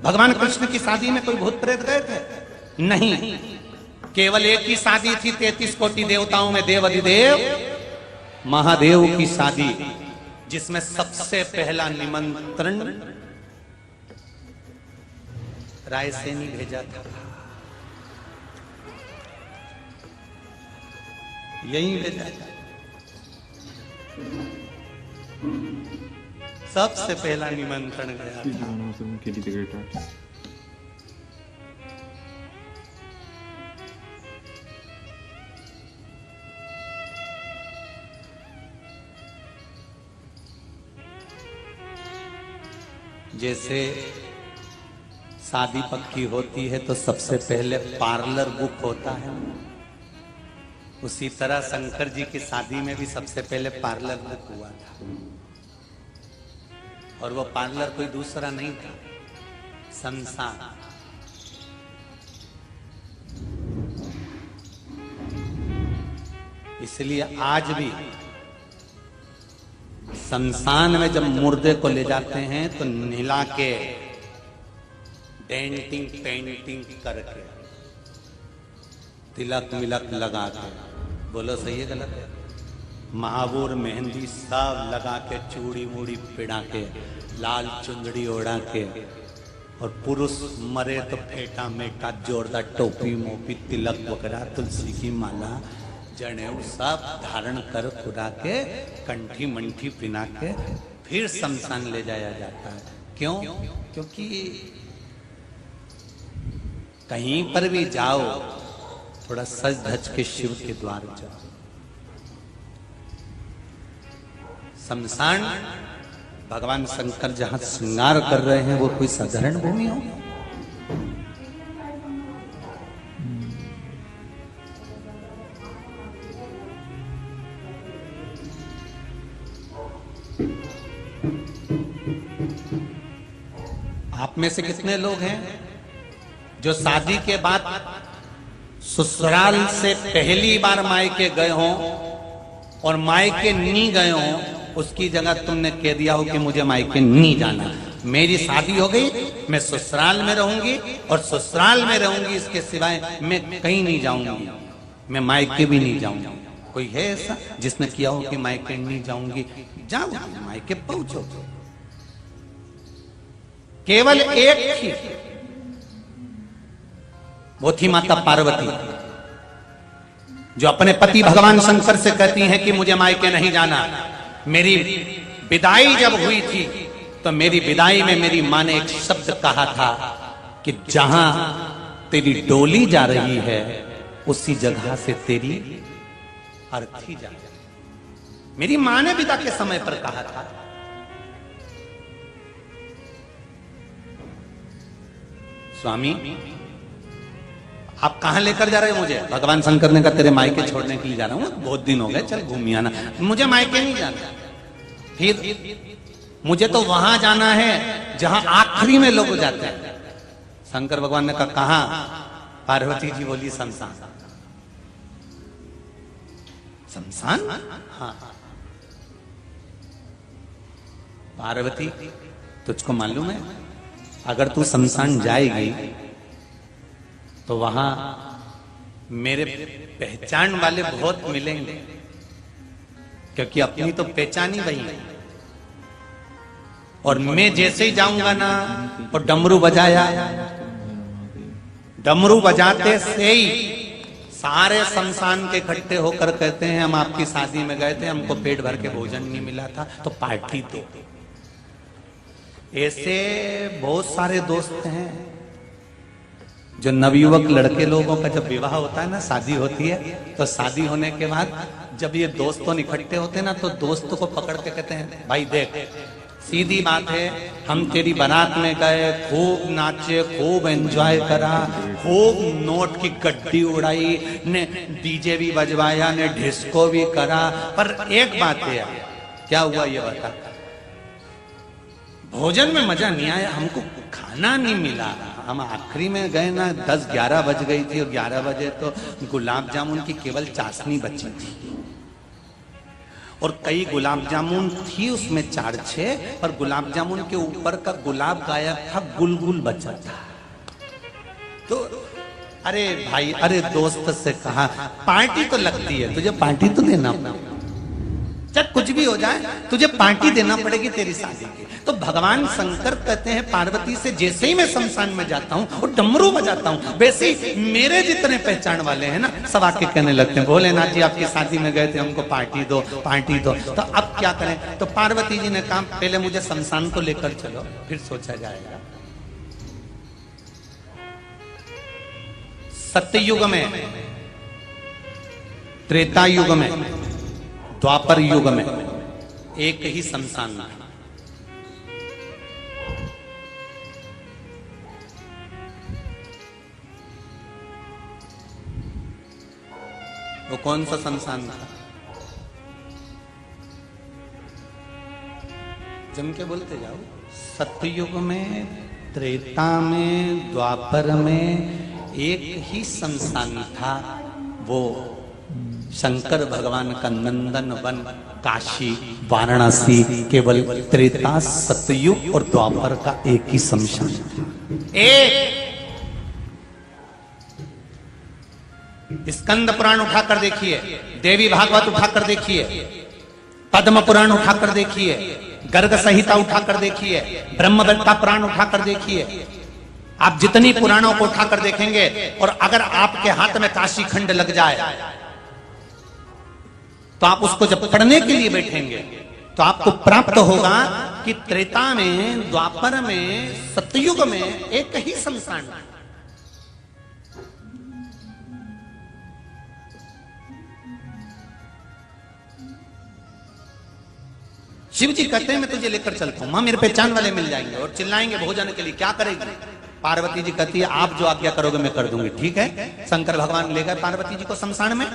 भगवान कृष्ण की शादी में कोई भूत प्रेत गए थे? नहीं। केवल एक ही शादी थी 33 कोटि देवताओं में देव अधिदेव महादेव की शादी, जिसमें सबसे पहला निमंत्रण रायसेनी भेजा था। यही भेजा था सबसे पहला निमंत्रण गया था। जैसे शादी पक्की होती है तो सबसे पहले पार्लर बुक होता है, उसी तरह शंकर जी की शादी में भी सबसे पहले पार्लर बुक हुआ था। और वो पार्लर कोई दूसरा नहीं था, संसार। इसलिए आज भी शमशान में जब मुर्दे को ले जाते हैं तो नहला के डेंटिंग पेंटिंग करके तिलक मिलक लगा के, बोलो सही है गलत है? महावूर मेहंदी सब लगा के, चूड़ी मूड़ी पिड़ा के, लाल चुंदड़ी ओढ़ा के, और पुरुष मरे तो फेटा मेटा जोरदार टोपी मोपी तिलक वगैरह तुलसी की माला जनेऊ सब धारण कर खुदा के कंठी मंठी पिना के फिर शमशान ले जाया जाता है। क्यों? क्योंकि कहीं पर भी जाओ थोड़ा सज धज के शिव के द्वार जाओ। शमशान भगवान शंकर जहां श्रृंगार कर रहे हैं वो कोई साधारण भूमि हो? आप में से कितने लोग हैं जो शादी के बाद ससुराल से पहली बार मायके गए हों और मायके नहीं गए हों, उसकी जगह तुमने कह दिया हो कि मुझे मायके नहीं जाना, मेरी शादी हो गई, मैं ससुराल में रहूंगी और ससुराल में रहूंगी, इसके सिवाय मैं कहीं नहीं जाऊंगी, मैं मायके भी नहीं जाऊंगी। कोई है ऐसा जिसने किया हो कि मायके नहीं जाऊंगी? जाओ, मायके पहुंचो। केवल एक थी, वो थी माता पार्वती, जो अपने पति भगवान शंकर से कहती हैं कि मुझे मायके नहीं जाना। मेरी विदाई जब हुई थी तो मेरी विदाई में मेरी मां ने एक शब्द कहा था कि जहां तेरी डोली जा रही है उसी जगह से तेरी अर्थी जा। मेरी मां ने विदा के समय पर कहा था। स्वामी आप कहां लेकर जा रहे हो मुझे? भगवान शंकर ने कहा तेरे मायके छोड़ने के लिए जा रहा हूं, बहुत दिन हो गए, चल घूम आना। मुझे मायके नहीं जाना, फिर मुझे तो वहां जाना है जहां आखिरी में लोग जाते हैं। शंकर भगवान ने कहा कहां? पार्वती जी बोली शमशान। शमशान? हाँ। पार्वती तुझको मालूम है अगर तू शमशान जाएगी तो वहां मेरे पहचान वाले बहुत मिलेंगे, क्योंकि अपनी तो पहचान ही वही है। और मैं जैसे ही जाऊंगा ना और डमरू बजाया, डमरू बजाते से ही सारे शमशान के इकट्ठे होकर कहते हैं हम आपकी शादी में गए थे, हमको पेट भर के भोजन नहीं मिला था तो पार्टी दो। ऐसे बहुत सारे दोस्त हैं जो नवयुवक लड़के लोगों का जब विवाह होता है ना, शादी होती है, तो शादी होने के बाद जब ये दोस्तों इकट्ठे होते हैं ना तो दोस्तों को पकड़ के कहते हैं भाई देख, सीधी बात है, हम तेरी बारात में गए, खूब नाचे, खूब एंजॉय करा, खूब नोट की गड्डी उड़ाई ने, डीजे भी बजवाया ने, डिस्को भी करा, पर एक बात है क्या हुआ ये बता, भोजन में मजा नहीं आया, हमको खाना नहीं मिला। हम आखिरी में गए ना 10-11 बज गई थी और 11 बजे तो गुलाब जामुन की केवल चाशनी बची थी और कई गुलाब जामुन थी उसमें 4-6, पर गुलाब जामुन के ऊपर का गुलाब गायब था, गुलगुल बचा था। तो अरे भाई, अरे दोस्त से कहा पार्टी तो लगती है, तुझे पार्टी तो देना पड़ेगा, चाहे कुछ भी हो जाए तुझे पार्टी देना पड़ेगी तेरी शादी की। तो भगवान शंकर कहते हैं पार्वती से जैसे ही मैं शमशान में जाता हूँ और डमरू बजाता हूँ, वैसे ही मेरे जितने पहचान वाले हैं ना सब आके कहने लगते हैं भोलेनाथ जी आपकी शादी में गए थे, हमको पार्टी दो, पार्टी दो। तो अब क्या करें? तो पार्वती जी ने कहा पहले मुझे शमशान को लेकर चलो, फिर सोचा जाएगा। सत्ययुग में, त्रेता युग में, द्वापर युग में एक ही शमशान था। वो कौन सा शमशान था? जम के बोलते जाओ। सत्ययुग में, त्रेता में, द्वापर में एक ही शमशान था, वो शंकर भगवान का नंदन वन काशी वाराणसी। केवल त्रेता, सतयुग और द्वापर का एक ही शमशान था। एक स्कंद पुराण उठाकर देखिए, देवी भागवत उठाकर देखिए, पद्म पुराण उठाकर देखिए, गर्ग संहिता उठाकर देखिए, ब्रह्मवेत्ता पुराण उठाकर देखिए। आप जितनी पुराणों को उठाकर देखेंगे और अगर आपके हाथ में काशी खंड लग जाए तो आप उसको जब पढ़ने के लिए बैठेंगे तो आपको प्राप्त होगा कि त्रेता में, द्वापर में, सतयुग में एक ही शमशान। शिव जी कहते हैं मैं तुझे लेकर चलता हूं, मां मेरे पहचान वाले मिल जाएंगे और चिल्लाएंगे भोजन के लिए, क्या करेगी? पार्वती जी कहती है आप जो आज्ञा करोगे मैं कर दूंगी। ठीक है, शंकर भगवान ले गए पार्वती जी को शमशान में।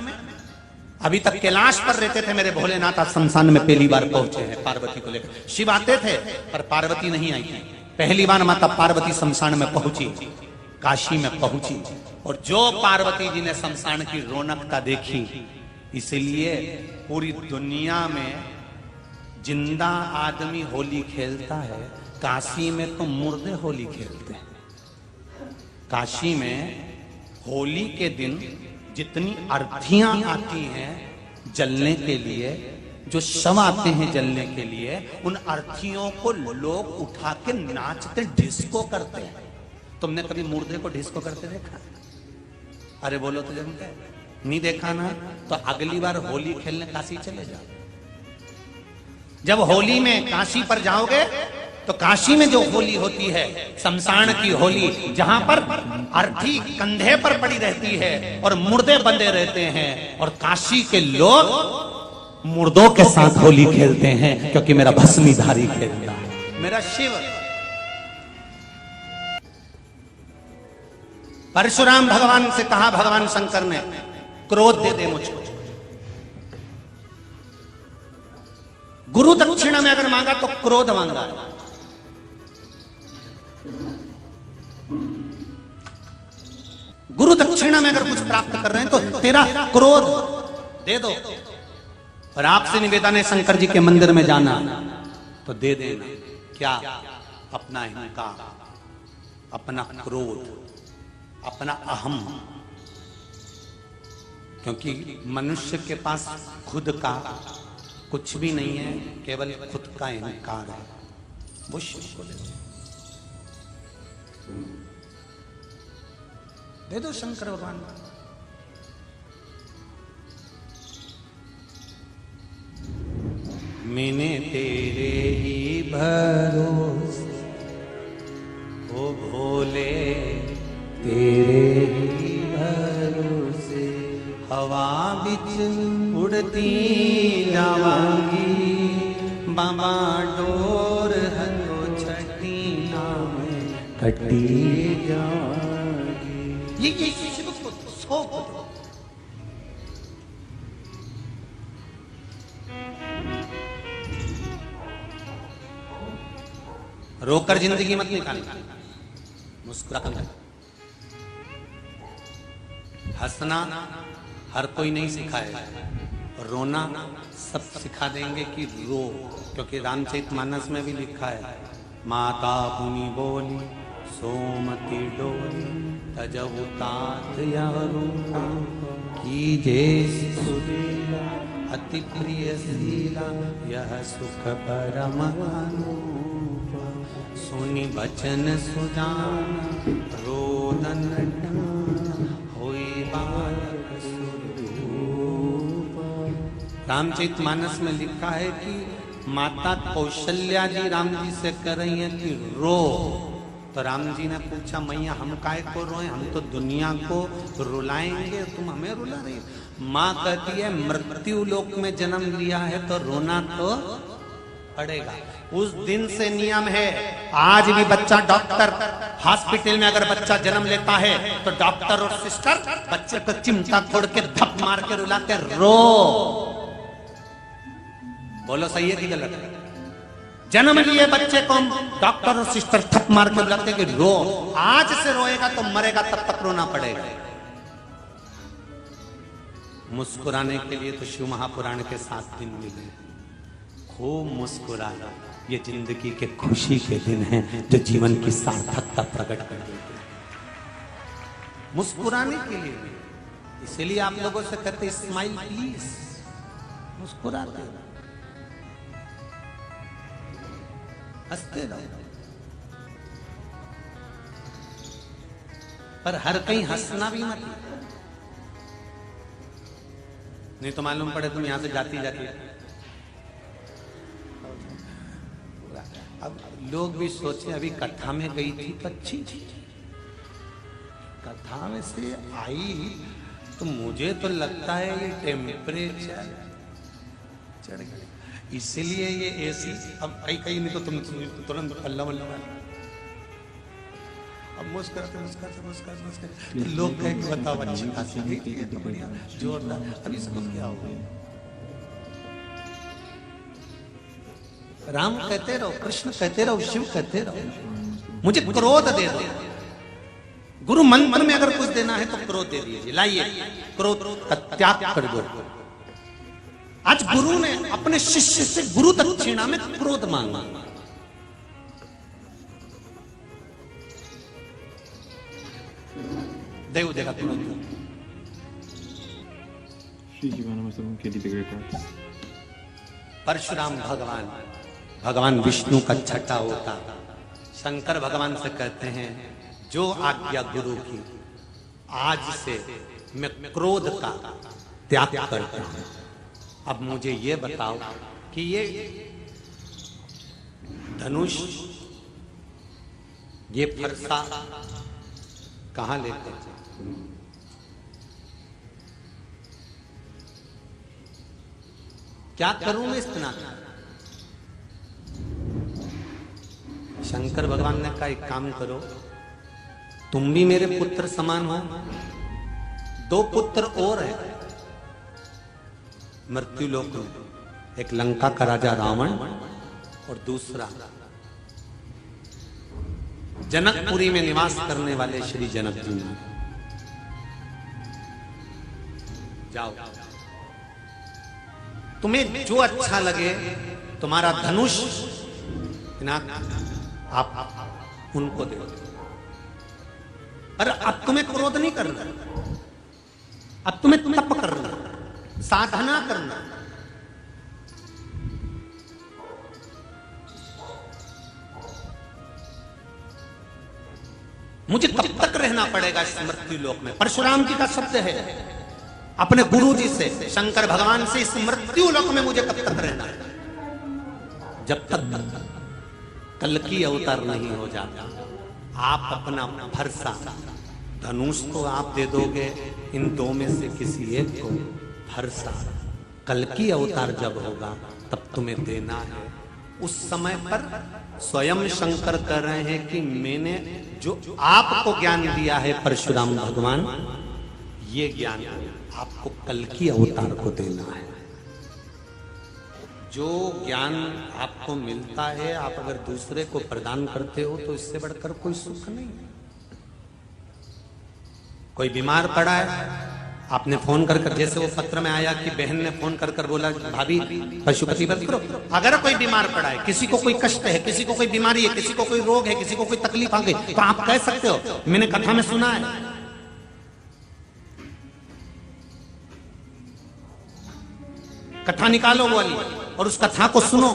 अभी तक कैलाश पर रहते थे मेरे भोलेनाथ, आज शमशान में पहली बार पहुंचे हैं पार्वती को लेकर। शिव आते थे पर पार्वती नहीं आई थी। पहली बार माता पार्वती शमशान में पहुंची, काशी में पहुंची, और जो पार्वती जी ने शमशान की रौनकता देखी, इसलिए पूरी दुनिया में जिंदा आदमी होली खेलता है, काशी में तो मुर्दे होली खेलते हैं। काशी में होली के दिन जितनी अर्थियां आती हैं जलने के लिए, जो शव आते हैं जलने के लिए, उन अर्थियों को लोग उठा के नाचते डिस्को करते हैं। तुमने कभी मुर्दे को डिस्को करते देखा? अरे बोलो तो जानते, नहीं देखा ना? तो अगली बार होली खेलने काशी चले जाओ। जब होली में काशी पर जाओगे तो काशी में जो होली होती है, शमशान की होली, जहां पर अर्थी कंधे पर पड़ी रहती है और मुर्दे बंधे रहते हैं, और काशी के लोग मुर्दों के साथ होली खेलते हैं, क्योंकि मेरा भस्मीधारी खेलता है, मेरा शिव। परशुराम भगवान से कहा, भगवान शंकर ने, क्रोध दे दे मुझको। गुरु दक्षिणा में अगर मांगा तो क्रोध मांगा। गुरु दक्षिणा में अगर कुछ प्राप्त कर रहे हैं तो तेरा क्रोध दे दो। और आपसे निवेदन है शंकर जी के मंदिर में जाना तो दे देना। क्या? अपना अहंकार, अपना क्रोध, अपना अहम। क्योंकि मनुष्य के पास खुद का कुछ भी नहीं है, केवल खुद का अहंकार है। वो शिव को दे दो शंकर भगवान। मैंने तेरे ही भरोसे, ओ भोले तेरे ही भरोसे, हवा बिच उड़ती जावांगी, बाबा डोर हलो छठी नाम कटी जावांगी। ये शिव को सौंप दो। रोकर जिंदगी मत निकालना, मुस्कुरा कर। हंसना हर कोई नहीं सिखाएगा, रोना सब सिखा देंगे कि रो। क्योंकि रामचरितमानस में भी लिखा है, माता पुनि बोली सोमति डोली, तजहु तात रूपा, कीजे सुलीला अति प्रिय शीला, यह सुख परम अनूपा, सुनि बचन सुजाना, रोदन होई बालक स्वरूप। रामचरितमानस में लिखा है कि माता कौशल्या जी राम जी से कह रही हैं कि रो। तो राम जी ने पूछा, मैया हम काहे को रोए, हम तो दुनिया को रुलाएंगे, तुम हमें रुला रही। माँ कहती है मृत्यु लोक में जन्म लिया है तो रोना तो पड़ेगा। उस दिन से नियम है, आज भी बच्चा डॉक्टर हॉस्पिटल में अगर बच्चा जन्म लेता है तो डॉक्टर और सिस्टर बच्चे को चिमटा फोड़ के धप मार के रुलाते, रो। बोलो सही है कि गलत है? जन्म लिए बच्चे को डॉक्टर और सिस्टर थप मार के बुलाते कि रो। आज से रोएगा तो मरेगा, तब तक रोना पड़ेगा। मुस्कुराने के लिए तो शिव महापुराण के 7 दिन मिले। खूब मुस्कुराना, ये जिंदगी के खुशी के दिन हैं जो जीवन की सार्थकता प्रकट कर देते हैं। मुस्कुराने के लिए, इसलिए आप लोगों से कहते स्माइल प्लीज, मुस्कुराते रहो, हंसते रहो। पर हर कहीं हंसना भी मत, नहीं तो मालूम पड़े तुम यहां से जाती जाती। अब लोग भी सोचे अभी कथा में गई थी तो अच्छी थी, कथा में से आई तो मुझे तो लगता है ये टेम्परेचर चढ़ गया। इसीलिए ये एसी अब कहीं कहीं नहीं तो तुम तुरंत अल्लाह वल्लाह अब मुस्कुराते मुस्कुराते मुस्कुराते मुस्कुराते तो लोग कहें कि बताओ अच्छी खासी है तो बढ़िया जोरदार अभी सब क्या होगा। राम कहते रहो, कृष्ण कहते रहो, शिव कहते रहो, मुझे क्रोध दे दो। गुरु मंत्र में अगर कुछ देना है तो क्रोध दे दीजिए, लाइए क्रोध का त्याग कर दो। आज गुरु ने अपने शिष्य से गुरु दक्षिणा में क्रोध मांगा। देव देगा तुरंत। श्री शिवानमस्तकम केटी द ग्रेट आर्ट्स। परशुराम भगवान विष्णु का छठा होता। शंकर भगवान से कहते हैं जो आज्ञा गुरु की, आज से मैं क्रोध का त्याग करता हूं। अब मुझे ये बताओ कि ये धनुष, ये फरसा कहां लेते हैं? क्या करूं मैं इतना? शंकर भगवान ने कहा एक काम करो, तुम भी मेरे पुत्र समान हो, दो पुत्र और है मृत्यु लोक में, एक लंका का राजा रावण और दूसरा जनकपुरी में निवास करने वाले श्री जनक जी। जाओ, तुम्हें जो अच्छा लगे, तुम्हारा धनुष आप उनको दे दो। अरे अब तुम्हें क्रोध नहीं करना, अब तुम्हें तप करना, साधना करना। मुझे कब तक रहना पड़ेगा इस मृत्यु लोक में? परशुराम जी का शब्द है अपने गुरु जी से, शंकर भगवान से, इस मृत्यु लोक में मुझे कब तक रहना है? जब तक कल की अवतार नहीं हो जाता। आप अपना भरसा, धनुष तो आप दे दोगे, इन दो में से किसी एक को भरसा, कल की अवतार जब होगा तब तुम्हें देना है। उस समय पर स्वयं शंकर कह रहे हैं कि मैंने जो आपको ज्ञान दिया है परशुराम भगवान, ये ज्ञान आपको कल की अवतार को देना है। जो ज्ञान आपको मिलता है, आप अगर दूसरे को प्रदान करते हो तो इससे बढ़कर कोई सुख नहीं। कोई बीमार पड़ा है, आपने फोन कर जैसे वो पत्र में आया कि बहन ने फोन कर बोला भाभी पशुपति व्रत करो। अगर कोई बीमार पड़ा है, किसी को कोई कष्ट है, किसी को कोई बीमारी है, किसी को कोई रोग है, किसी को कोई तकलीफ आ गई, तो आप कह सकते हो मैंने कथा में सुना है। कथा निकालो वो वाली और उस कथा को सुनो।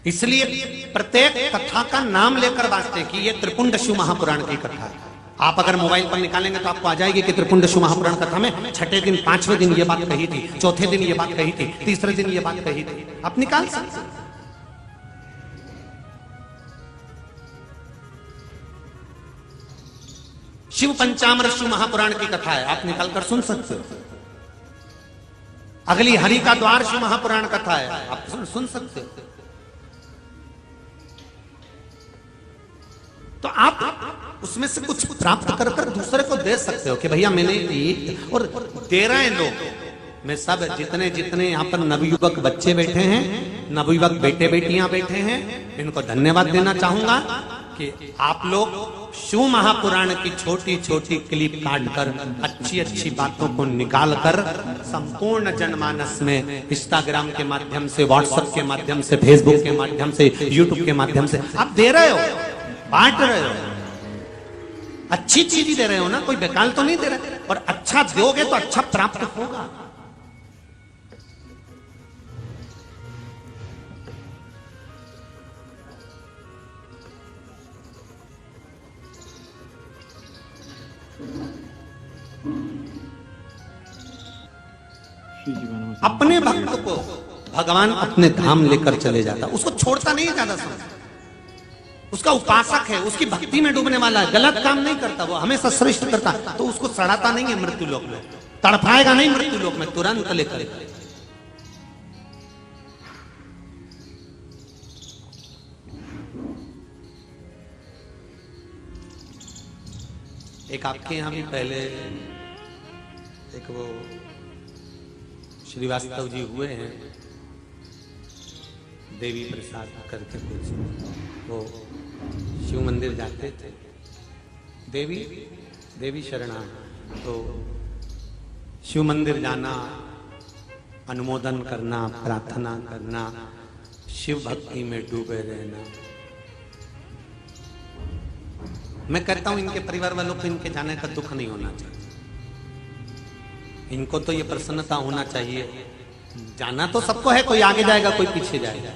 इसलिए प्रत्येक कथा का नाम लेकर वास्ते कि ये त्रिपुंड शिव महापुराण की कथा है। आप अगर मोबाइल पर निकालेंगे तो आपको आ जाएगी कि त्रिपुंड शिव महापुराण कथा में छठे दिन, पांचवें दिन ये बात कही थी, चौथे दिन ये बात कही थी, तीसरे दिन ये बात कही थी। आप निकाल सकते। शिव पंचामृत शिव महापुराण की कथा है, आप निकालकर सुन सकते हो। अगली हरि का द्वार शिव महापुराण कथा है, आप सुन सकते हो। तो आप उसमें से कुछ प्राप्त कर कर दूसरे को दे सकते हो कि भैया मैंने ये, और दे रहे हैं लोग। मैं सब जितने जितने यहाँ पर नवयुवक बच्चे बैठे हैं, नवयुवक बेटे बेटियां बैठे हैं, इनको धन्यवाद देना चाहूंगा कि आप लोग शिव महापुराण की छोटी छोटी क्लिप काटकर, अच्छी अच्छी बातों को निकाल कर संपूर्ण जनमानस में इंस्टाग्राम के माध्यम से, व्हाट्सएप के माध्यम से, फेसबुक के माध्यम से, यूट्यूब के माध्यम से आप दे रहे हो, बांट रहे हो। अच्छी चीज ही दे रहे हो ना, कोई बेकार तो नहीं दे रहे। और अच्छा दोगे तो अच्छा प्राप्त होगा। अपने भक्त को भगवान अपने धाम लेकर चले जाता, उसको छोड़ता नहीं ज्यादा समय। उसका उपासक है, उसकी भक्ति में डूबने वाला है, गलत काम नहीं करता, वो हमेशा श्रेष्ठ करता, तो उसको सड़ाता नहीं है मृत्यु लोक में, तड़पाएगा नहीं मृत्यु लोक में, तुरंत लेकर एक आपके यहाँ भी पहले एक वो श्रीवास्तव जी हुए हैं, देवी प्रसाद करके कुछ, वो शिव मंदिर जाते थे, देवी शरणा, तो शिव मंदिर जाना, अनुमोदन करना, प्रार्थना करना, शिव भक्ति में डूबे रहना। मैं कहता हूं इनके परिवार वालों को इनके जाने का दुख नहीं होना चाहिए, इनको तो ये प्रसन्नता होना चाहिए। जाना तो सबको है, कोई आगे जाएगा कोई पीछे जाएगा,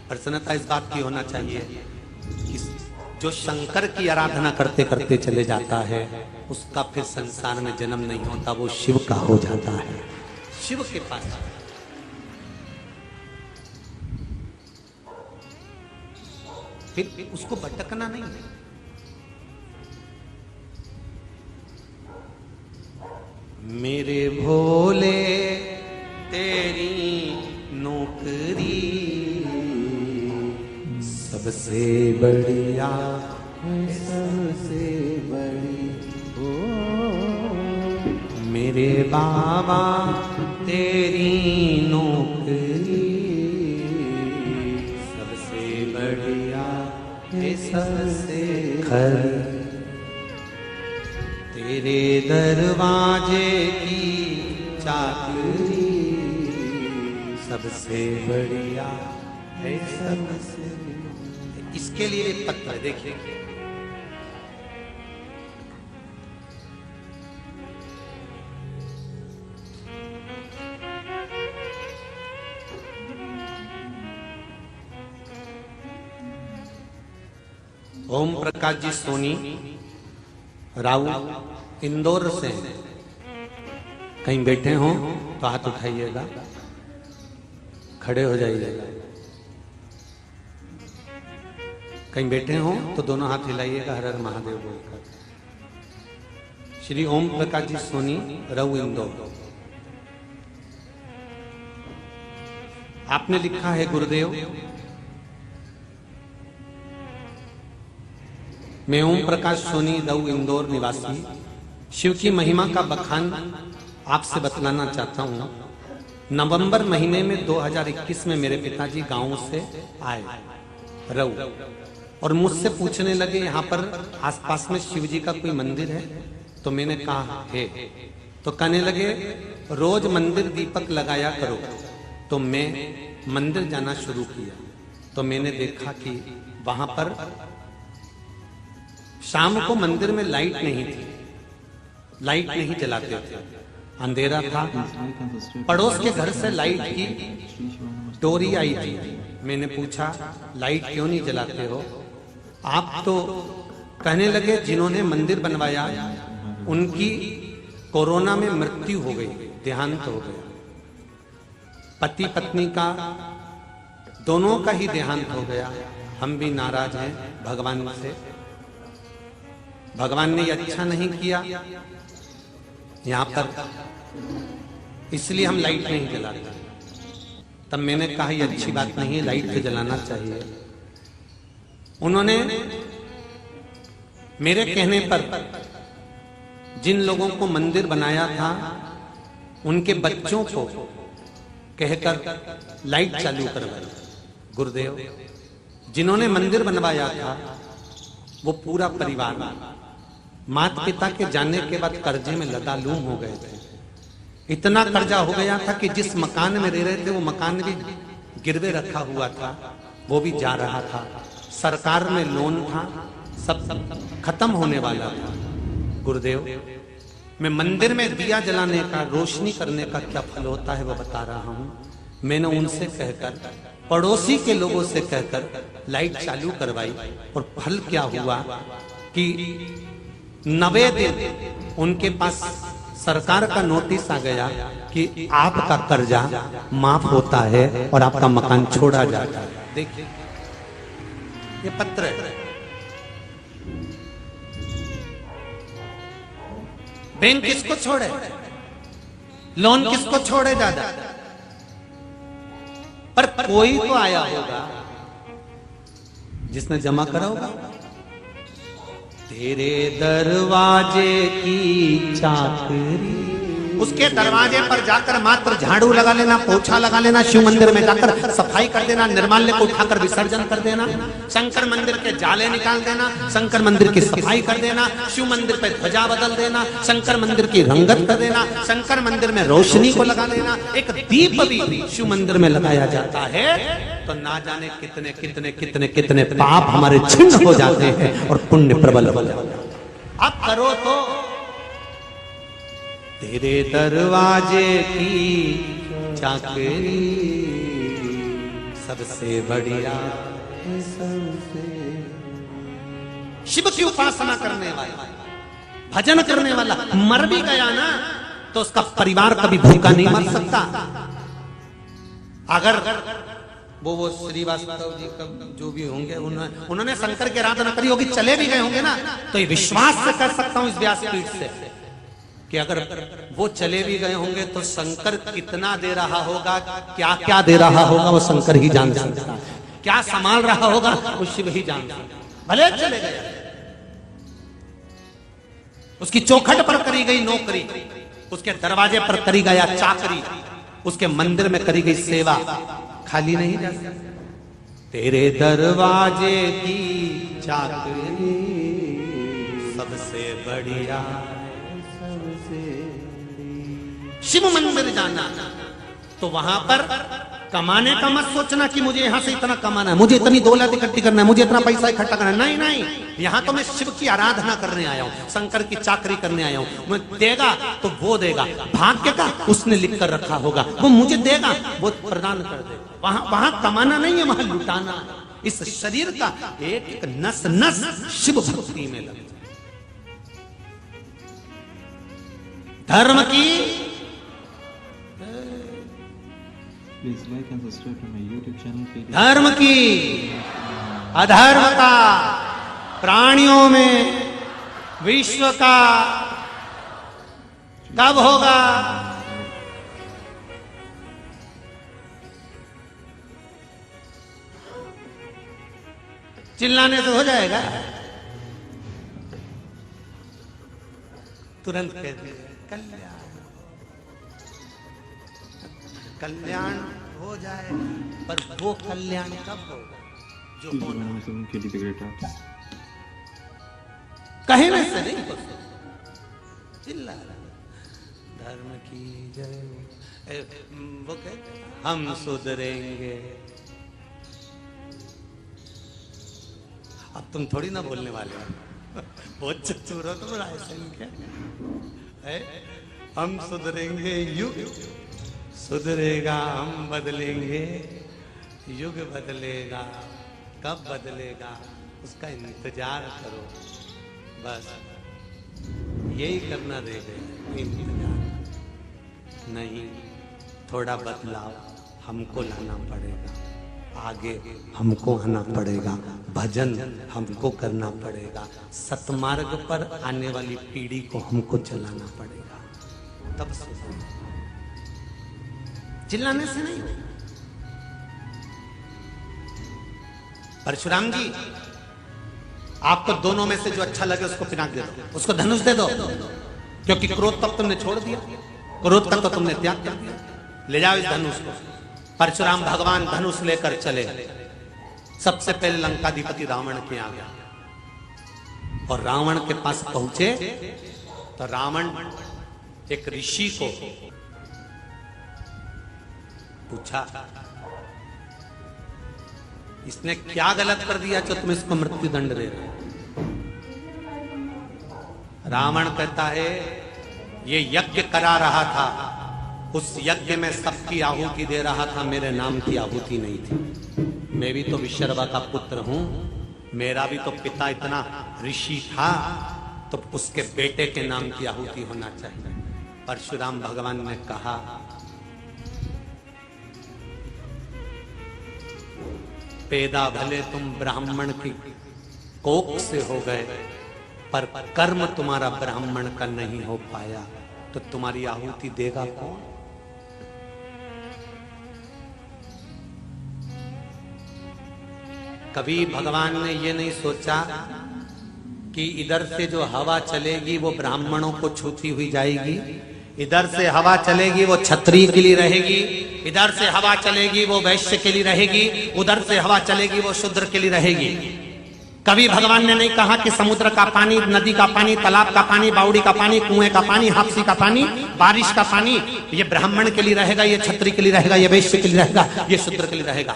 प्रसन्नता इस बात की होना चाहिए कि जो शंकर की आराधना करते करते चले जाता है उसका फिर संसार में जन्म नहीं होता, वो शिव का हो जाता है, शिव के पास। फिर उसको भटकना नहीं है। मेरे भोले तेरी नौकरी सबसे बढ़िया, सबसे बड़ी ओ मेरे बाबा तेरी नौकरी सबसे बढ़िया है, सबसे खरी, तेरे दरवाजे की चाकरी सबसे बढ़िया है, सबसे। इसके लिए एक पत्र देखिए, ओम प्रकाश जी सोनी राव इंदौर से, कहीं बैठे हो तो हाथ उठाइएगा, खड़े हो जाइएगा, कहीं बैठे हो तो दोनों हाथ हिलाइएगा, हर हर महादेव बोलकर। श्री ओम प्रकाश जी सोनी राव इंदौर। आपने लिखा है, गुरुदेव मैं ओम प्रकाश सोनी राव इंदौर निवासी शिव की महिमा का बखान आपसे बतलाना चाहता हूं। नवंबर महीने में 2021 में मेरे पिताजी गांव से आए रऊ और मुझसे पूछने लगे यहाँ पर आसपास में शिव जी का कोई मंदिर है, तो मैंने कहा है, तो कहने लगे रोज मंदिर दीपक लगाया करो। तो मैं मंदिर जाना शुरू किया तो मैंने देखा कि वहां पर शाम को मंदिर में लाइट नहीं थी, लाइट नहीं जलाते थे, अंधेरा था। पड़ोस के घर से लाइट की डोरी आई थी। मैंने पूछा लाइट क्यों नहीं जलाते हो आप? तो कहने लगे जिन्होंने मंदिर बनवाया उनकी कोरोना में मृत्यु हो गई, देहांत हो गया। पति पत्नी का दोनों का ही देहांत हो गया। हम भी नाराज हैं भगवान से, भगवान ने अच्छा नहीं किया यहाँ पर, इसलिए हम लाइट नहीं जलाते। तब मैंने कहा ये अच्छी बात नहीं है, लाइट तो जलाना चाहिए। उन्होंने मेरे कहने पर जिन लोगों को मंदिर बनाया था उनके बच्चों को कहकर लाइट चालू करवाई। गुरुदेव जिन्होंने मंदिर बनवाया था वो पूरा परिवार माता पिता के जाने के बाद कर्जे में लदालूम हो गए थे। इतना कर्जा हो गया था कि जिस मकान में रह रहे थे वो मकान भी गिरवे रखा हुआ था, वो भी जा रहा था। सरकार में लोन था, सब खत्म होने वाला था। गुरुदेव मैं मंदिर में दिया जलाने का, रोशनी करने का क्या फल होता है वो बता रहा हूं। मैंने उनसे कहकर, पड़ोसी के लोगों से कहकर लाइट चालू करवाई और फल क्या हुआ कि 90 दिन उनके पास सरकार का नोटिस आ गया कि आपका कर्जा माफ होता है और आपका मकान छोड़ा जाता है। देखिए ये पत्र है। बैंक किसको छोड़े, लोन किसको छोड़े दादा, पर कोई तो आया होगा जिसने जमा करा होगा। तेरे दरवाजे की चाकरी, उसके दरवाजे पर जाकर मात्र झाड़ू लगा लेना, पोछा लगा लेना, शिव मंदिर में जाकर सफाई कर देना, निर्माल्य को उठाकर विसर्जन कर देना, शंकर मंदिर के जाले निकाल देना, शंकर मंदिर की सफाई कर देना, शिव मंदिर पे ध्वजा बदल देना, शंकर मंदिर की रंगत कर देना, शंकर मंदिर में रोशनी को लगा देना। एक दीप भी शिव मंदिर में लगाया जाता है तो ना जाने कितने कितने कितने कितने पाप हमारे छिन्न हो जाते हैं और पुण्य प्रबल हो जाता है। अब करो तो तेरे दरवाजे की चाकरी सबसे बढ़िया, सबसे शिव की उपासना करने वाला, भजन करने वाला मर भी गया ना तो उसका परिवार कभी भूखा नहीं मर सकता। अगर वो श्रीवास्तव जी का जो भी होंगे उन्होंने शंकर की आराधना करी होगी, चले भी गए होंगे ना, तो ये विश्वास से कर सकता हूं इस व्यासपीठ से कि अगर वो चले भी गए होंगे तो शंकर कितना दे रहा होगा, क्या क्या दे रहा होगा वो शंकर ही जान सकता है, क्या संभाल रहा होगा वो शिव ही जान सकता है। भले चले गए, उसकी चौखट पर करी गई नौकरी, उसके दरवाजे पर करी गया चाकरी, उसके मंदिर में करी गई सेवा खाली नहीं जा सकती। तेरे दरवाजे की चाकरी सबसे बढ़िया, शिव मंदिर जाना तो वहां पर कमाने का मत सोचना कि मुझे यहां से इतना कमाना है, मुझे इतनी दौलत इकट्ठी करना है, मुझे इतना पैसा इकट्ठा करना है। नहीं नहीं, यहां तो मैं शिव की आराधना करने आया हूं, शंकर की चाकरी करने आया हूं। मैं देगा तो वो देगा, भाग्य का उसने लिख कर रखा होगा, वो मुझे देगा, वो प्रदान कर देगा। वहां कमाना नहीं है, वहां लुटाना है। इस शरीर का एक एक नस नस शिव भक्ति में लग, धर्म की Please like and subscribe to my YouTube channel. धर्म की, अधर्म का, प्राणियों में, विश्व का कब होगा? चिल्लाने से हो जाएगा? तुरंत कह दिया कल्याण, कल्याण हो जाए, पर वो कल्याण कब होगा जो होना कहने से नहीं होता। चिल्ला धर्म की जय, वो कहते हम सुधरेंगे। अब तुम थोड़ी ना बोलने वाले हो, बहुत चतुर हो तुम, ऐसे क्या हम सुधरेंगे, युग सुधरेगा, हम बदलेंगे, युग बदलेगा, कब बदलेगा उसका इंतजार करो, बस यही करना रह गया, इंतजार नहीं। थोड़ा बदलाव हमको लाना पड़ेगा, आगे हमको आना पड़ेगा, भजन हमको करना पड़ेगा, सतमार्ग पर आने वाली पीढ़ी को हमको चलाना पड़ेगा, तब सुधरेगा। चिल्लाने से नहीं। परशुराम जी, आपको दोनों में से जो अच्छा लगे उसको पिनाक दे दो, उसको धनुष दे दो, क्योंकि क्रोध तब तुमने छोड़ दिया, क्रोध का तो तुमने त्याग कर दिया। ले जाओ इस धनुष को। परशुराम भगवान धनुष लेकर चले, सबसे पहले लंकाधिपति रावण के आ गया और रावण के पास पहुंचे तो रावण एक ऋषि को पूछा, इसने क्या गलत कर दिया जो तुम इसको मृत्यु दंड दे रहे हो? रावण कहता है ये यज्ञ करा रहा था, उस यज्ञ में सबकी आहुति दे रहा था, मेरे नाम की आहुति नहीं थी। मैं भी तो विश्रवा का पुत्र हूं, मेरा भी तो पिता इतना ऋषि था, तो उसके बेटे के नाम की आहुति होना चाहिए। परशुराम भगवान ने कहा पैदा भले तुम ब्राह्मण की कोख से हो गए, पर कर्म तुम्हारा ब्राह्मण का नहीं हो पाया, तो तुम्हारी आहुति देगा कौन? कभी भगवान ने ये नहीं सोचा कि इधर से जो हवा चलेगी वो ब्राह्मणों को छूती हुई जाएगी, इधर से हवा चलेगी वो क्षत्रिय के लिए रहेगी, इधर से हवा चलेगी वो वैश्य के लिए रहेगी, उधर से हवा चलेगी वो शूद्र के लिए रहेगी। कभी भगवान ने नहीं कहा कि समुद्र का पानी, नदी का पानी, तालाब का पानी, बावड़ी का पानी, कुएं का पानी, हापसी का पानी, बारिश का पानी ये ब्राह्मण के लिए रहेगा, ये क्षत्रिय के लिए रहेगा, ये वैश्य के लिए रहेगा, ये शूद्र के लिए रहेगा।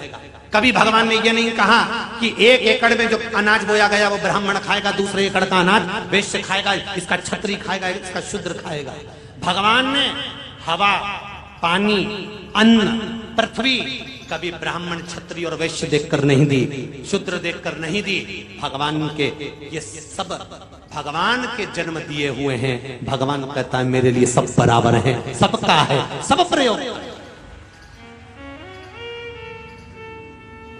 कभी भगवान ने ये नहीं कहा कि 1 एकड़ में जो अनाज बोया गया वो ब्राह्मण खाएगा, दूसरे एकड़ का अनाज वैश्य खाएगा, इसका क्षत्रिय खाएगा, इसका शूद्र खाएगा। भगवान ने हवा, पानी, अन्न, पृथ्वी कभी ब्राह्मण, क्षत्रिय और वैश्य देखकर नहीं दी, शूद्र देखकर नहीं दी। भगवान के ये सब भगवान के जन्म दिए हुए हैं। भगवान कहता है मेरे लिए सब बराबर हैं, सबका है, सब प्रयोग।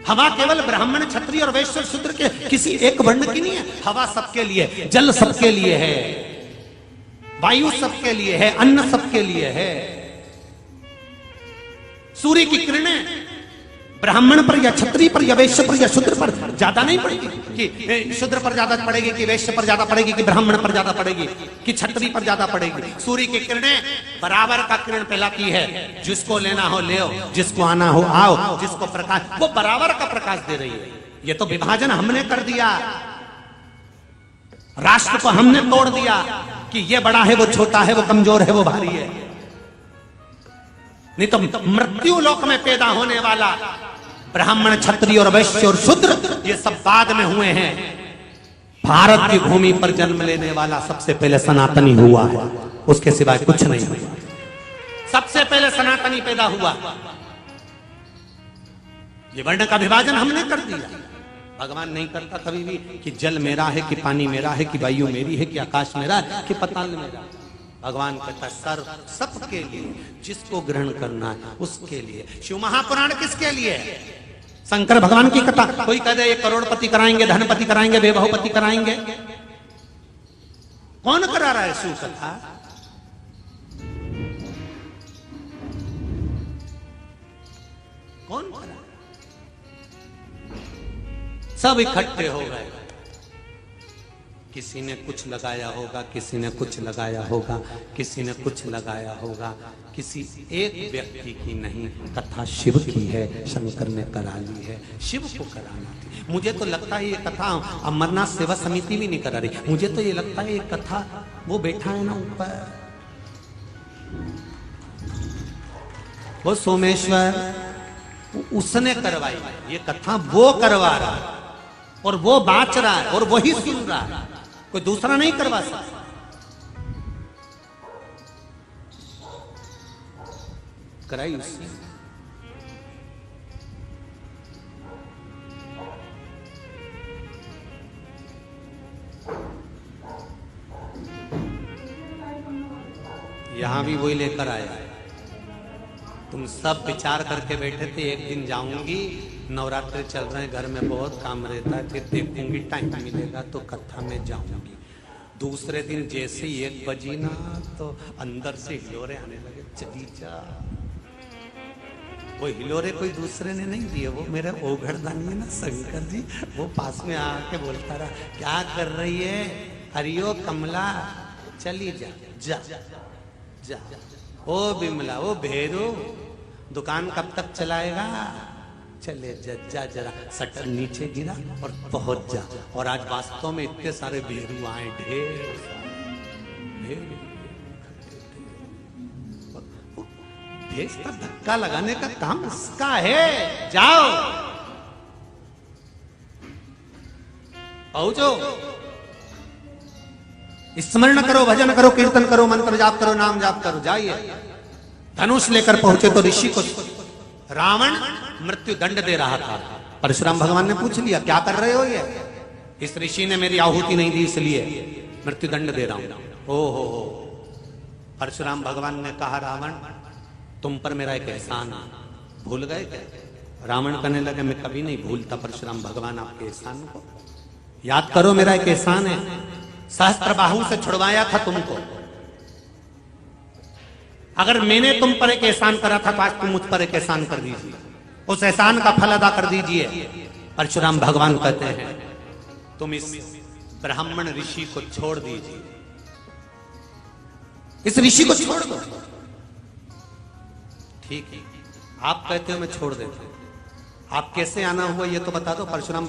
हवा केवल ब्राह्मण, क्षत्रिय और वैश्य, शूद्र के किसी एक वर्ण की नहीं है। हवा सबके लिए, जल सबके लिए है, वायु सबके लिए है, अन्न सबके लिए है। सूर्य की किरणें ब्राह्मण पर या क्षत्रिय पर या वैश्य पर या शूद्र पर ज्यादा नहीं पड़ेगी कि शूद्र पर ज्यादा पड़ेगी, कि वैश्य पर ज्यादा पड़ेगी, कि ब्राह्मण पर ज्यादा पड़ेगी, कि क्षत्रिय पर ज्यादा पड़ेगी। सूर्य की किरणें बराबर का किरण फैलाती है। जिसको लेना हो ले, जिसको आना हो आओ, जिसको प्रकाश, वो बराबर का प्रकाश दे रही है। ये तो विभाजन हमने कर दिया, राष्ट्र को हमने तोड़ दिया कि ये बड़ा है, वो छोटा है, वो कमजोर है, वो भारी है। नहीं तो मृत्यु लोक में पैदा होने वाला ब्राह्मण, क्षत्रिय और वैश्य और शूद्र ये सब बाद में हुए हैं। भारत की भूमि पर जन्म लेने वाला सबसे पहले सनातनी हुआ है, उसके सिवाय कुछ नहीं हुआ। सबसे पहले सनातनी पैदा हुआ। ये वर्ण का विभाजन हमने कर दिया। भगवान नहीं करता कभी भी कि जल मेरा है, कि पानी मेरा है, कि वायु मेरी है, कि आकाश मेरा है, कि पताल मेरा है। भगवान कहता सर सबके लिए, जिसको ग्रहण करना है उसके लिए। शिव महापुराण किसके लिए है? शंकर भगवान की कथा। कोई कह दे ये करोड़पति कराएंगे, धनपति कराएंगे, वैभवपति कराएंगे। कौन करा रहा है शिव कथा? कौन करा? सब इकट्ठे हो गए। किसी ने कुछ लगाया होगा, किसी ने कुछ लगाया होगा, किसी ने कुछ लगाया होगा। किसी एक व्यक्ति की नहीं, कथा शिव की है। शंकर ने करा ली है, शिव को कराना थी। मुझे तो लगता है ये कथा अमरनाथ सेवा समिति भी नहीं करा रही। मुझे तो ये लगता है ये कथा वो बैठा है ना ऊपर, वो सोमेश्वर, उसने करवाई ये कथा, वो करवा रहा है और वो बाँच रहा है और वही सुन रहा है, कोई दूसरा नहीं करवा सकता। कराई उसने। यहां भी वही लेकर आया। तुम सब विचार करके बैठे थे एक दिन जाऊंगी, नवरात्रि चल रहे हैं, घर में बहुत काम रहता है, फिर देखूंगी टाइम मिलेगा तो कथा में जाऊंगी। दूसरे दिन जैसे ही 1 बजी ना तो अंदर से हिलोरे आने लगे, चली जा। वो हिलोरे कोई दूसरे ने नहीं दिए, वो मेरे ओघड़दानी है ना शंकर जी, वो पास में आके बोलता रहा क्या कर रही है? हरियो कमला चली जा जा जा। ओ बिमला, ओ भेरू, दुकान कब तक चलाएगा? चले जा जा, जरा शटर नीचे गिरा और पहुंच जा। और आज वास्तव में इतने सारे भेरू आए, ढेर भेज पर धक्का लगाने का काम इसका है। जाओ पहुंचो, स्मरण करो, भजन करो, कीर्तन करो, मंत्र जाप करो, नाम जाप करो, जाइए। धनुष लेकर पहुंचे तो ऋषि को रावण मृत्यु दंड दे रहा था। परशुराम भगवान ने पूछ लिया क्या कर रहे हो? ये इस ऋषि ने मेरी आहुति नहीं दी इसलिए मृत्यु दंड दे रहा हूं। ओ हो। परशुराम भगवान ने कहा रावण तुम पर मेरा एक एहसान है, भूल गए क्या? रावण कहने लगे मैं कभी नहीं भूलता परशुराम भगवान आपके एहसान को। याद करो मेरा एक एहसान है, सहस्त्रबाहु से छुड़वाया था तुमको। अगर मैंने तुम पर एक एहसान करा था तो आज तुम मुझ पर एक एहसान कर दीजिए, उस एहसान का फल अदा कर दीजिए। परशुराम भगवान कहते हैं तुम इस ब्राह्मण ऋषि को छोड़ दीजिए, इस ऋषि को छोड़ दो। ठीक है, आप कहते हो मैं छोड़ देता हूं, आप कैसे आना हुआ ये तो बता दो। परशुराम